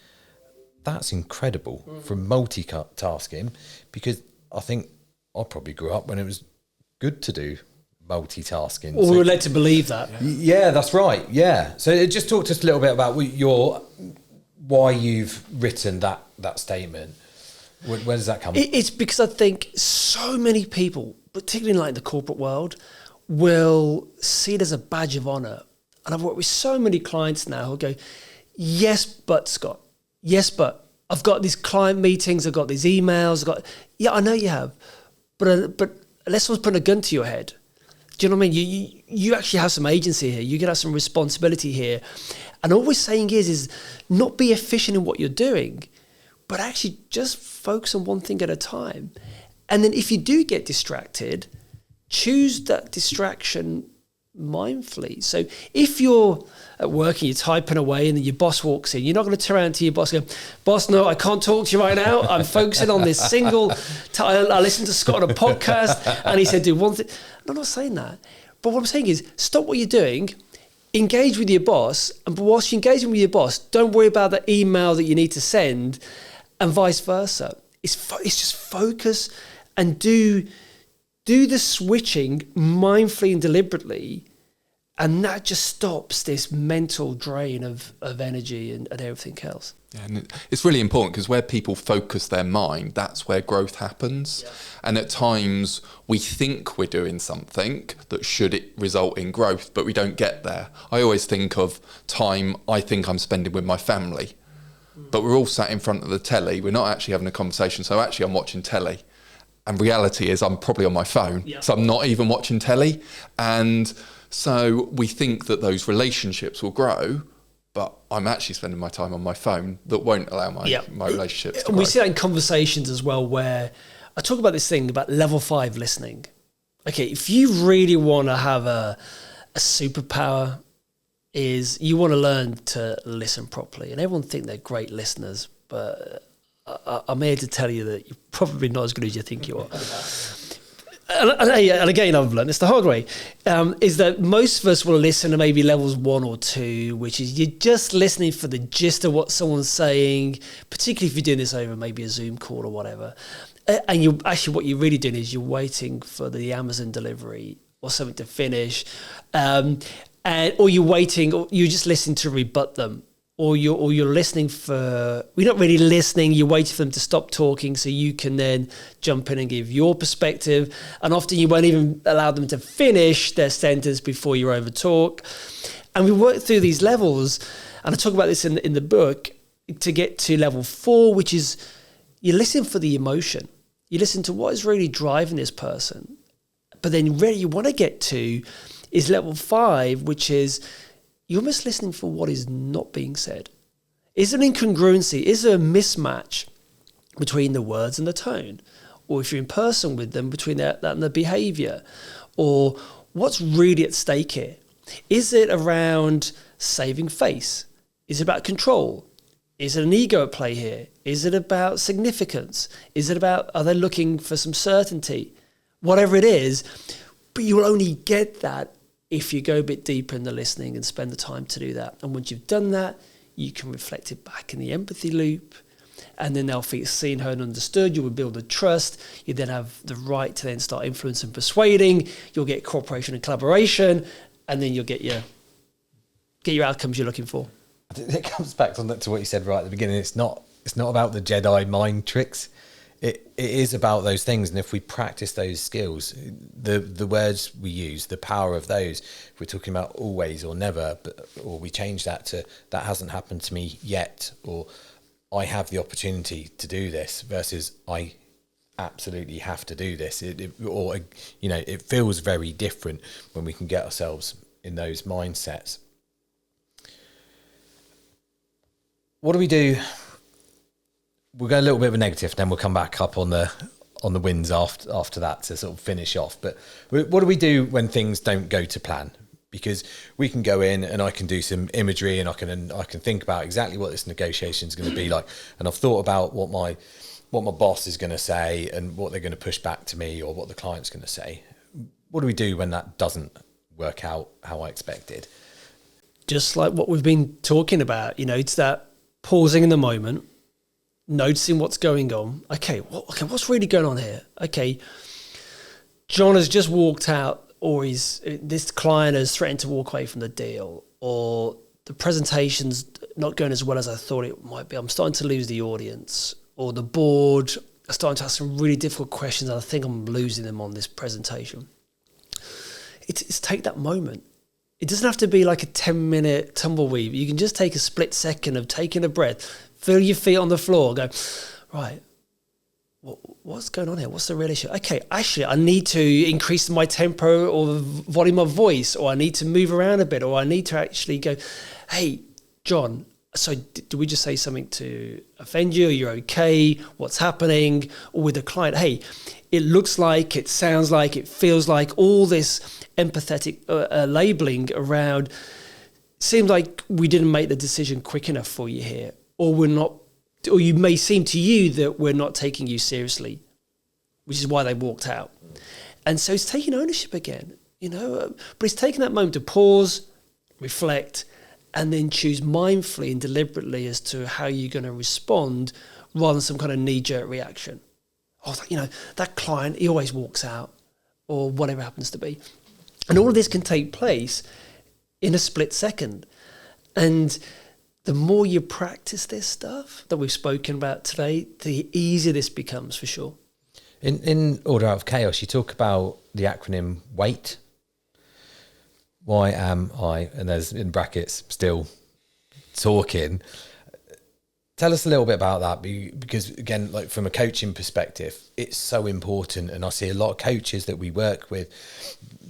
That's incredible from multitasking, because I think I probably grew up when it was good to do multitasking. Or we were led to believe that. Yeah, that's right. Yeah. So just talk to us a little bit about why you've written that statement. Where does that come from? It's because I think so many people, particularly like the corporate world, will see it as a badge of honor. And I've worked with so many clients now who go, yes, but Scott, yes, but I've got these client meetings, I've got these emails, yeah, I know you have, but unless someone's putting a gun to your head, do you know what I mean? You actually have some agency here. You can have some responsibility here. And all we're saying is not be efficient in what you're doing, but actually just focus on one thing at a time. And then if you do get distracted, choose that distraction mindfully. So if you're at work and you're typing away and then your boss walks in, you're not going to turn around to your boss and go, boss, no, I can't talk to you right now. I'm focusing on this single. I listened to Scott on a podcast and he said, do one thing. I'm not saying that. But what I'm saying is stop what you're doing, engage with your boss. And whilst you're engaging with your boss, don't worry about the email that you need to send, and vice versa. It's just focus and do the switching mindfully and deliberately, and that just stops this mental drain of energy and everything else. Yeah, and it's really important, because where people focus their mind, that's where growth happens. Yeah. And at times we think we're doing something that should result in growth, but we don't get there. I always think of time I think I'm spending with my family, but we're all sat in front of the telly. We're not actually having a conversation. So actually I'm watching telly. And reality is I'm probably on my phone. Yeah. So I'm not even watching telly. And so we think that those relationships will grow, but I'm actually spending my time on my phone that won't allow my relationships to grow. We see that in conversations as well, where I talk about this thing about level 5 listening. Okay, if you really want to have a superpower, is you want to learn to listen properly. And everyone think they're great listeners, but I'm here to tell you that you're probably not as good as you think you are. And again, I've learned this the hard way, is that most of us will listen to maybe levels 1 or 2, which is you're just listening for the gist of what someone's saying, particularly if you're doing this over maybe a Zoom call or whatever. And what you're really doing is you're waiting for the Amazon delivery or something to finish, or you're waiting, or you're just listening to rebut them. Or you're listening for, we're not really listening, you're waiting for them to stop talking so you can then jump in and give your perspective. And often you won't even allow them to finish their sentence before you over talk. And we work through these levels, and I talk about this in the book, to get to level 4, which is you listen for the emotion. You listen to what is really driving this person. But then where you want to get to is level 5, which is you're almost listening for what is not being said. Is there an incongruency? Is there a mismatch between the words and the tone? Or if you're in person with them, between that and the behaviour? Or what's really at stake here? Is it around saving face? Is it about control? Is it an ego at play here? Is it about significance? Is it about, are they looking for some certainty? Whatever it is, but you will only get that if you go a bit deeper in the listening and spend the time to do that. And once you've done that, you can reflect it back in the empathy loop. and then they'll feel seen, heard and understood. You will build a trust. You then have the right to then start influencing and persuading. You'll get cooperation and collaboration, and then you'll get your outcomes you're looking for. I think it comes back to what you said right at the beginning. It's not about the Jedi mind tricks. It is about those things, and if we practice those skills, the words we use, the power of those, if we're talking about always or never, or we change that to that hasn't happened to me yet, or I have the opportunity to do this versus I absolutely have to do this, it feels very different when we can get ourselves in those mindsets. What do we do? We'll go a little bit of a negative, then we'll come back up on the wins after that to sort of finish off. But what do we do when things don't go to plan? Because we can go in and I can do some imagery and I can think about exactly what this negotiation is going to be like, and I've thought about what my boss is going to say and what they're going to push back to me or what the client's going to say. What do we do when that doesn't work out how I expected? Just like what we've been talking about, it's that pausing in the moment, noticing what's going on. Okay, what's really going on here? Okay, John has just walked out, or this client has threatened to walk away from the deal, or the presentation's not going as well as I thought it might be. I'm starting to lose the audience, or the board are starting to ask some really difficult questions, and I think I'm losing them on this presentation. It's take that moment. It doesn't have to be like a 10-minute tumbleweed. You can just take a split second of taking a breath, feel your feet on the floor, go, right, what's going on here? What's the real issue? Okay, actually, I need to increase my tempo or volume of voice, or I need to move around a bit, or I need to actually go, hey, John, so did we just say something to offend you? Are you okay? What's happening? Or with the client, hey, it looks like, it sounds like, it feels like, all this empathetic labeling around, seems like we didn't make the decision quick enough for you here, or we're not, or you may seem to you that we're not taking you seriously, which is why they walked out. And so it's taking ownership again, but it's taking that moment to pause, reflect, and then choose mindfully and deliberately as to how you're going to respond, rather than some kind of knee-jerk reaction. Oh, that client, he always walks out, or whatever happens to be. And all of this can take place in a split second. And the more you practice this stuff that we've spoken about today, the easier this becomes, for sure. In Order Out of Chaos, you talk about the acronym WAIT. Why am I, and there's in brackets, still talking. Tell us a little bit about that, because again, like from a coaching perspective, it's so important. And I see a lot of coaches that we work with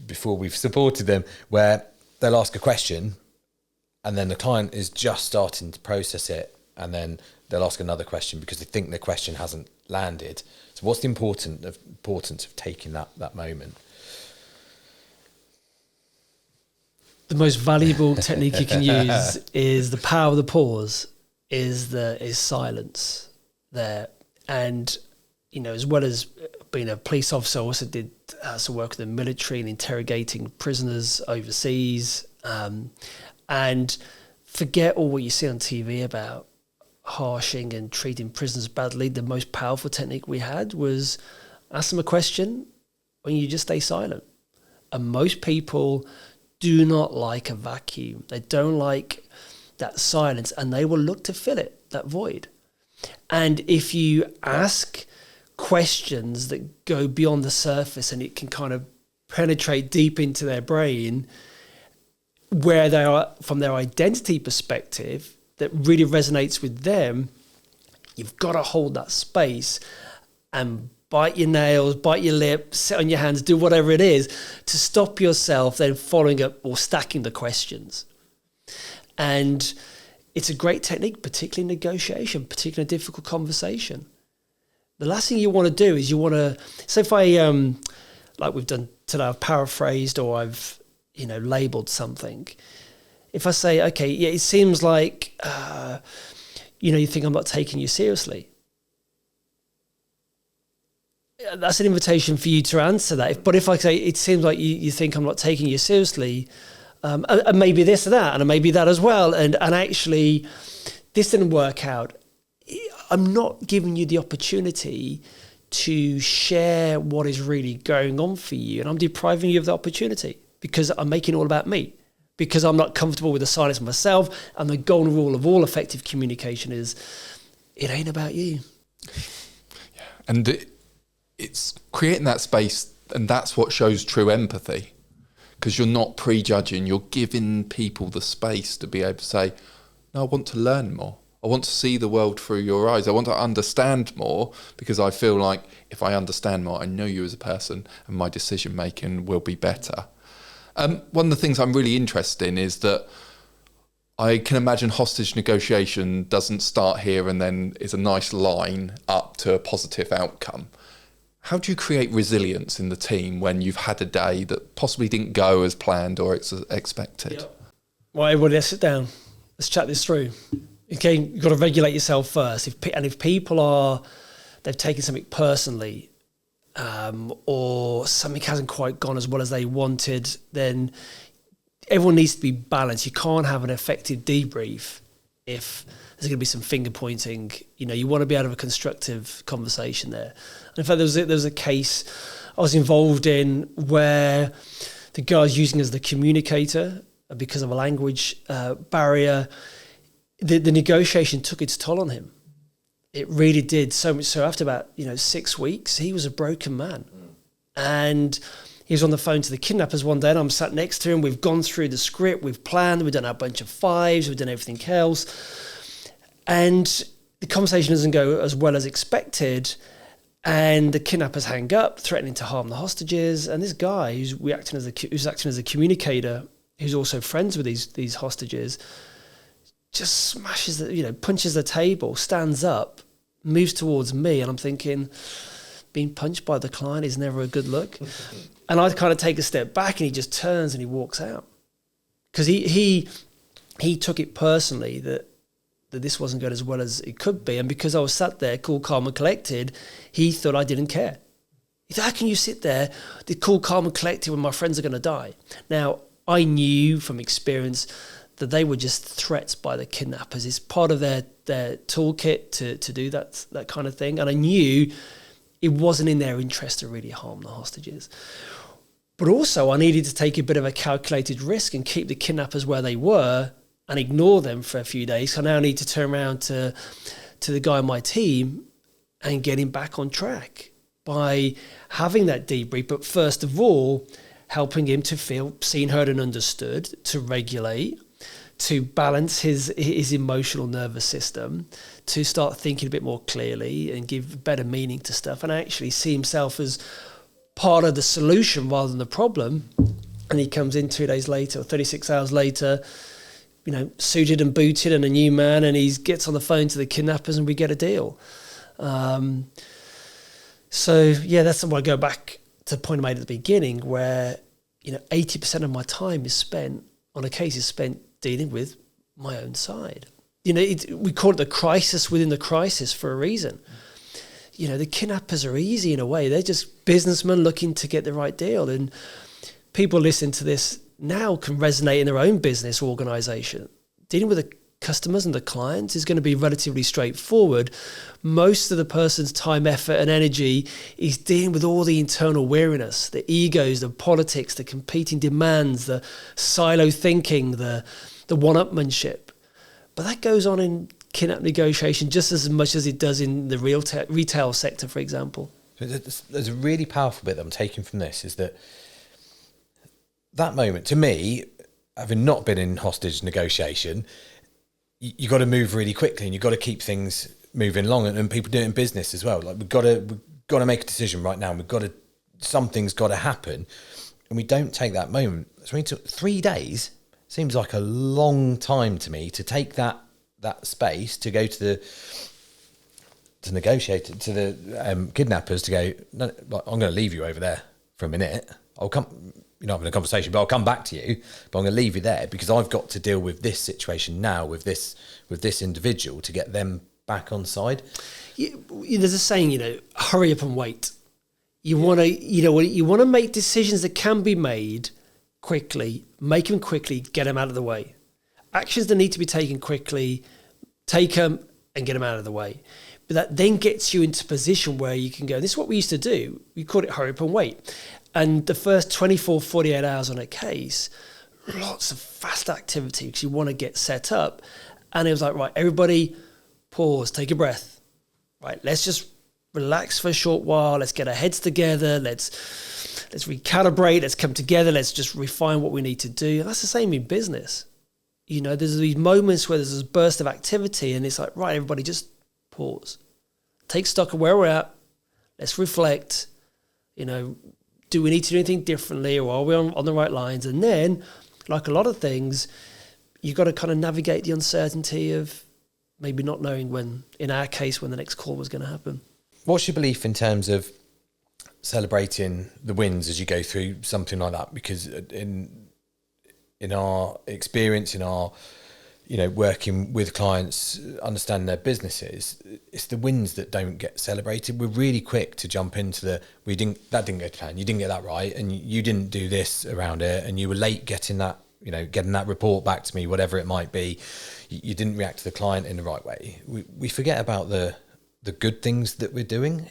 before we've supported them, where they'll ask a question and then the client is just starting to process it, and then they'll ask another question because they think their question hasn't landed. So what's the importance of taking that moment? The most valuable technique you can use is the power of the pause, is silence there. And, as well as being a police officer, I also did some work with the military and interrogating prisoners overseas. And forget all what you see on TV about harshing and treating prisoners badly. The most powerful technique we had was ask them a question when you just stay silent. And most people do not like a vacuum. They don't like that silence, and they will look to fill it, that void. And if you ask questions that go beyond the surface and it can kind of penetrate deep into their brain, where they are from their identity perspective, that really resonates with them, you've got to hold that space and bite your nails, bite your lip, sit on your hands, do whatever it is to stop yourself then following up or stacking the questions. And it's a great technique, particularly in negotiation, particularly in a difficult conversation. The last thing you want to do is you want to, so if I, like we've done today, I've paraphrased or I've, labeled something. If I say, okay, yeah, it seems like, you think I'm not taking you seriously. That's an invitation for you to answer that. But if I say, it seems like you think I'm not taking you seriously, and maybe this or that, and maybe that as well, and actually this didn't work out, I'm not giving you the opportunity to share what is really going on for you, and I'm depriving you of the opportunity because I'm making it all about me, because I'm not comfortable with the silence myself. And the golden rule of all effective communication is, it ain't about you. Yeah. And it's creating that space, and that's what shows true empathy, because you're not prejudging, you're giving people the space to be able to say, no, I want to learn more. I want to see the world through your eyes. I want to understand more, because I feel like if I understand more, I know you as a person and my decision making will be better. One of the things I'm really interested in is that I can imagine hostage negotiation doesn't start here and then is a nice line up to a positive outcome. How do you create resilience in the team when you've had a day that possibly didn't go as planned or expected? Yep. Well, everybody, let's sit down. Let's chat this through. Okay, you've got to regulate yourself first. If people they've taken something personally, or something hasn't quite gone as well as they wanted, then everyone needs to be balanced. You can't have an effective debrief if there's going to be some finger pointing. You want to be out of a constructive conversation there. And in fact, there was a case I was involved in where the guy was using as the communicator because of a language barrier. The negotiation took its toll on him. It really did. So much so after about 6 weeks, he was a broken man. And he was on the phone to the kidnappers one day, and I'm sat next to him. We've gone through the script, we've planned, we've done a bunch of fives, we've done everything else. And the conversation doesn't go as well as expected. And the kidnappers hang up, threatening to harm the hostages. And this guy who's acting as a communicator, who's also friends with these hostages, just smashes punches the table, stands up, moves towards me, and I'm thinking, being punched by the client is never a good look. And I kind of take a step back, and he just turns and he walks out, because he took it personally that this wasn't going as well as it could be, and because I was sat there, cool, calm, and collected, he thought I didn't care. He thought, how can you sit there, the cool, calm, and collected when my friends are going to die? Now, I knew from experience that they were just threats by the kidnappers. It's part of their toolkit to do that kind of thing. And I knew it wasn't in their interest to really harm the hostages. But also I needed to take a bit of a calculated risk and keep the kidnappers where they were and ignore them for a few days. So now I need to turn around to the guy on my team and get him back on track by having that debrief. But first of all, helping him to feel seen, heard and understood, to regulate, to balance his emotional nervous system, to start thinking a bit more clearly and give better meaning to stuff, and actually see himself as part of the solution rather than the problem. And he comes in 2 days later or 36 hours later, suited and booted and a new man, and he gets on the phone to the kidnappers and we get a deal. That's why I go back to the point I made at the beginning, where 80% of my time is spent on a case is spent dealing with my own side. We call it the crisis within the crisis for a reason. The kidnappers are easy in a way. They're just businessmen looking to get the right deal. And people listening to this now can resonate in their own business organization. Dealing with the customers and the clients is going to be relatively straightforward. Most of the person's time, effort and energy is dealing with all the internal weariness, the egos, the politics, the competing demands, the silo thinking, the one-upmanship. But that goes on in kidnap negotiation just as much as it does in the retail sector, for example. There's a really powerful bit that I'm taking from this, is that moment, to me, having not been in hostage negotiation, you got to move really quickly, and you've got to keep things moving along, and people do it in business as well. Like we've got to make a decision right now, and something's got to happen, and we don't take that moment. So 3 days seems like a long time to me to take that space to go to negotiate to the kidnappers to go, no, I'm going to leave you over there for a minute. I'll come. You're not having a conversation, but I'll come back to you. But I'm going to leave you there because I've got to deal with this situation now with this individual to get them back on side. There's a saying, hurry up and wait. You want to make decisions that can be made quickly, make them quickly, get them out of the way. Actions that need to be taken quickly, take them and get them out of the way. But that then gets you into a position where you can go, this is what we used to do. We called it hurry up and wait. And the first 24, 48 hours on a case, lots of fast activity because you want to get set up. And it was like, right, everybody pause, take a breath. Right, let's just relax for a short while. Let's get our heads together. Let's recalibrate. Let's come together. Let's just refine what we need to do. And that's the same in business. You know, there's these moments where there's this burst of activity and it's like, right, everybody just pause. Take stock of where we're at. Let's reflect. You know, do we need to do anything differently, or are we on the right lines? And then, like a lot of things, you've got to kind of navigate the uncertainty of maybe not knowing when, in our case, when the next call was going to happen. What's your belief in terms of celebrating the wins as you go through something like that? Because in our experience, in our, you know, working with clients, understanding their businesses, it's the wins that don't get celebrated. We're really quick to jump into that didn't go to plan, you didn't get that right, and you didn't do this around it, and you were late getting that report back to me, whatever it might be. You didn't react to the client in the right way. We forget about the good things that we're doing,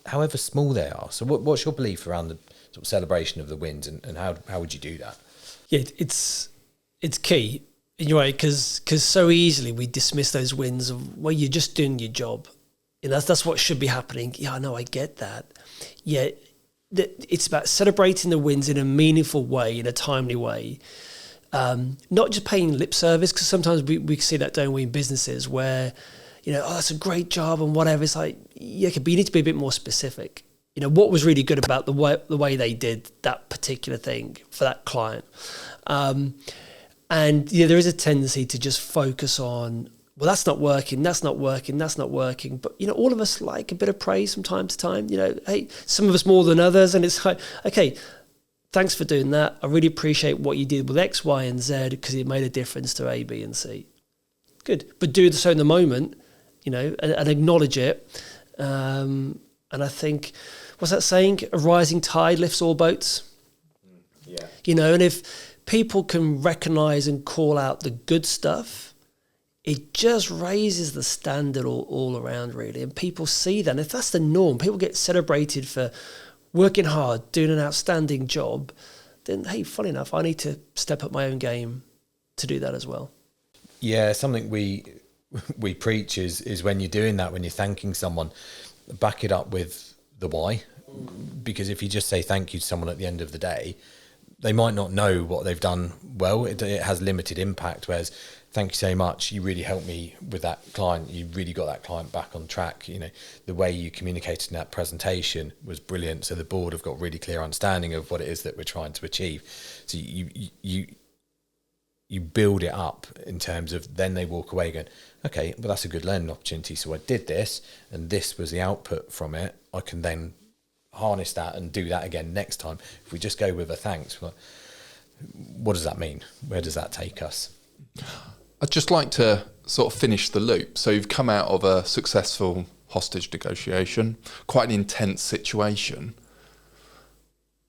however small they are. So what's your belief around the sort of celebration of the wins, and how would you do that? Yeah, it's key. You're right, because so easily we dismiss those wins of, well, you're just doing your job. And that's what should be happening. Yeah, I know, I get that. Yeah, it's about celebrating the wins in a meaningful way, in a timely way. Not just paying lip service, because sometimes we see that, don't we, in businesses where, you know, oh, that's a great job and whatever. It's like, yeah, but you need to be a bit more specific. You know, what was really good about the way they did that particular thing for that client. And yeah, there is a tendency to just focus on, well, that's not working. But, you know, all of us like a bit of praise from time to time. You know, hey, some of us more than others. And it's like, okay, thanks for doing that. I really appreciate what you did with X, Y, and Z because it made a difference to A, B, and C. Good. But do so in the moment, you know, and acknowledge it. And I think, what's that saying? A rising tide lifts all boats. Yeah. You know, and if people can recognize and call out the good stuff, it just raises the standard all around, really. And people see that. And if that's the norm, people get celebrated for working hard, doing an outstanding job, then, hey, funny enough, I need to step up my own game to do that as well. Yeah, something we preach is when you're doing that, when you're thanking someone, back it up with the why. Because if you just say thank you to someone at the end of the day, they might not know what they've done well. It has limited impact, whereas thank you so much, you really helped me with that client, you really got that client back on track. You know, the way you communicated in that presentation was brilliant, so the board have got really clear understanding of what it is that we're trying to achieve. So you build it up in terms of, then they walk away going, okay, well, that's a good learning opportunity, so I did this and this was the output from it. I can then harness that and do that again next time. If we just go with a thanks, what does that mean? Where does that take us? I'd just like to sort of finish the loop. So you've come out of a successful hostage negotiation, quite an intense situation.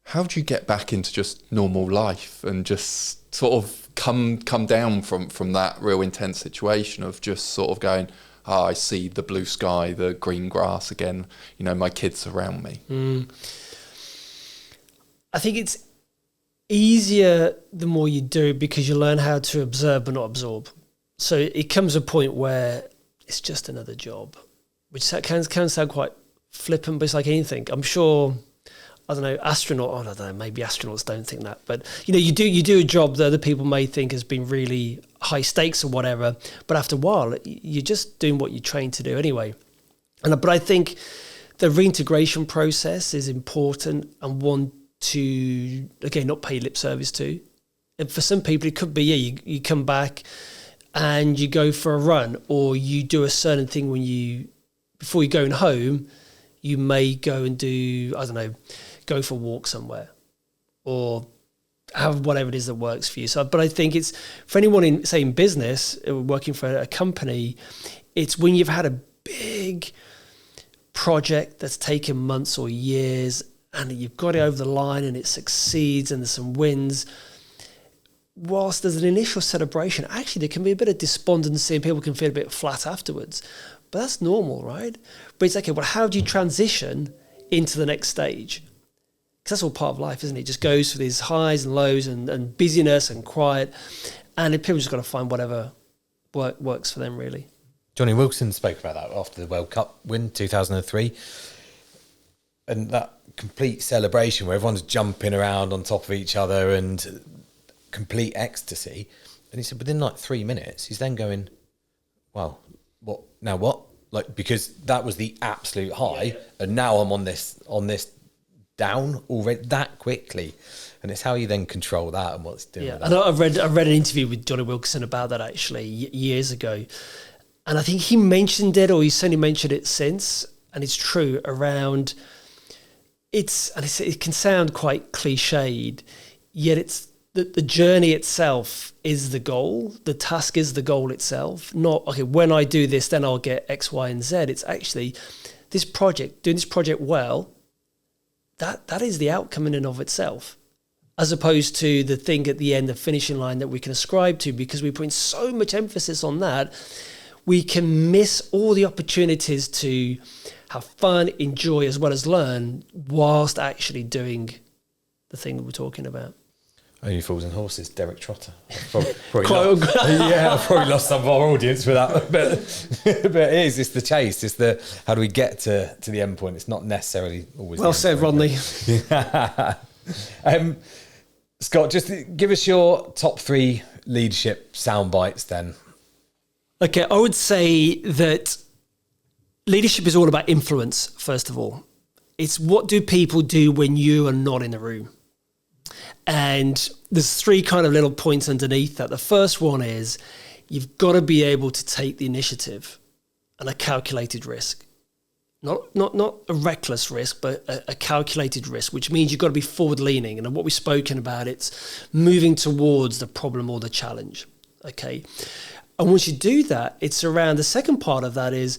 How do you get back into just normal life and just sort of come down from that real intense situation of just sort of going, oh, I see the blue sky, the green grass again, you know, my kids around me? I think it's easier the more you do, because you learn how to observe but not absorb. So it comes a point where it's just another job, which can sound quite flippant, but it's like anything. I'm sure, I don't know, maybe astronauts don't think that, but you know, you do a job that other people may think has been really high stakes or whatever, but after a while, you're just doing what you're trained to do anyway. But I think the reintegration process is important, and one to, again, not pay lip service to. And for some people, it could be, you come back and you go for a run, or you do a certain thing before you're going home, you may go and do, I don't know, go for a walk somewhere, or have whatever it is that works for you. So, but I think it's, for anyone in business, working for a company, it's when you've had a big project that's taken months or years, and you've got it over the line and it succeeds and there's some wins. Whilst there's an initial celebration, actually there can be a bit of despondency and people can feel a bit flat afterwards. But that's normal, right? But it's okay, well, how do you transition into the next stage? Because that's all part of life, isn't it? It just goes through these highs and lows and busyness and quiet. And people just got to find whatever works for them, really. Johnny Wilson spoke about that after the World Cup win, 2003. And that complete celebration where everyone's jumping around on top of each other and complete ecstasy. And he said within like 3 minutes, he's then going, well, what now? What? Like, because that was the absolute high, and now I'm on this down already that quickly. And it's how you then control that and what's doing. Yeah, with that. and I read an interview with Johnny Wilson about that actually years ago, and I think he mentioned it, or he's certainly mentioned it since, and it's true around. It can sound quite cliched, yet it's. The journey itself is the goal. The task is the goal itself. Not, okay, when I do this, then I'll get X, Y, and Z. It's actually this project, doing this project well, that is the outcome in and of itself, as opposed to the thing at the end, the finishing line that we can ascribe to, because we're putting so much emphasis on that, we can miss all the opportunities to have fun, enjoy, as well as learn, whilst actually doing the thing that we're talking about. Only Fools and Horses, Derek Trotter. I've probably lost some of our audience with that. But it's the chase. It's the how do we get to the end point. It's not necessarily always. Well said, Rodney. Scott, just give us your top 3 leadership sound bites then. Okay, I would say that leadership is all about influence, first of all. It's what do people do when you are not in the room? And there's 3 kind of little points underneath that. The first one is you've got to be able to take the initiative and a calculated risk. Not a reckless risk, but a calculated risk, which means you've got to be forward-leaning. And what we've spoken about, it's moving towards the problem or the challenge, okay? And once you do that, it's around the second part of that is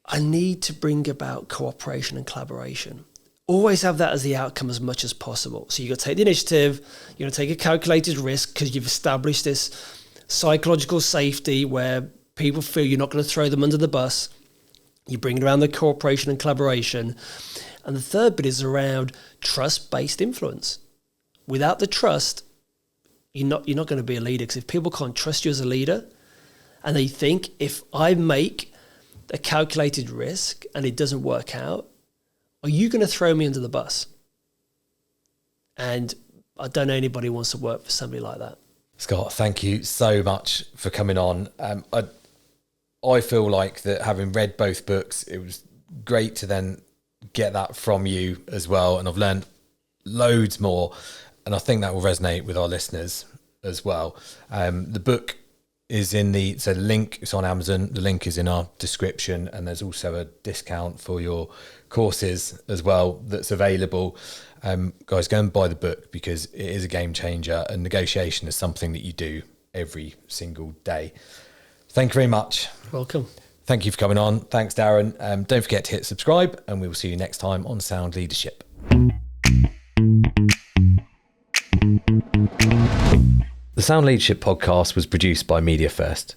I need to bring about cooperation and collaboration. Always have that as the outcome as much as possible. So you've got to take the initiative, you're going to take a calculated risk because you've established this psychological safety where people feel you're not going to throw them under the bus. You bring around the cooperation and collaboration. And the third bit is around trust-based influence. Without the trust, you're not going to be a leader, because if people can't trust you as a leader and they think if I make a calculated risk and it doesn't work out, are you going to throw me under the bus? And I don't know anybody who wants to work for somebody like that. Scott, thank you so much for coming on. I feel like that having read both books, it was great to then get that from you as well. And I've learned loads more. And I think that will resonate with our listeners as well. The book is in the link, it's on Amazon. The link is in our description. And there's also a discount for your courses as well that's available. Guys, go and buy the book because it is a game changer, and negotiation is something that you do every single day. Thank you very much. Welcome. Thank you for coming on. Thanks, Darren. Don't forget to hit subscribe, and we will see you next time on Sound Leadership. The Sound Leadership podcast was produced by Media First.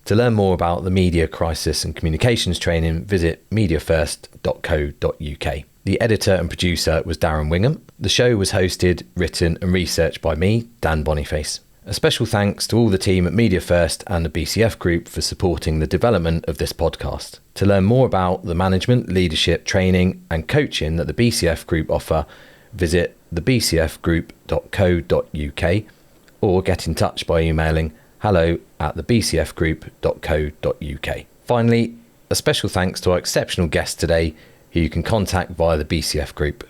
To learn more about the media crisis and communications training, visit mediafirst.co.uk. The editor and producer was Darren Wingham. The show was hosted, written and researched by me, Dan Boniface. A special thanks to all the team at Media First and the BCF Group for supporting the development of this podcast. To learn more about the management, leadership, training and coaching that the BCF Group offer, visit thebcfgroup.co.uk or get in touch by emailing hello@thebcfgroup.co.uk. Finally, a special thanks to our exceptional guest today, who you can contact via the BCF Group.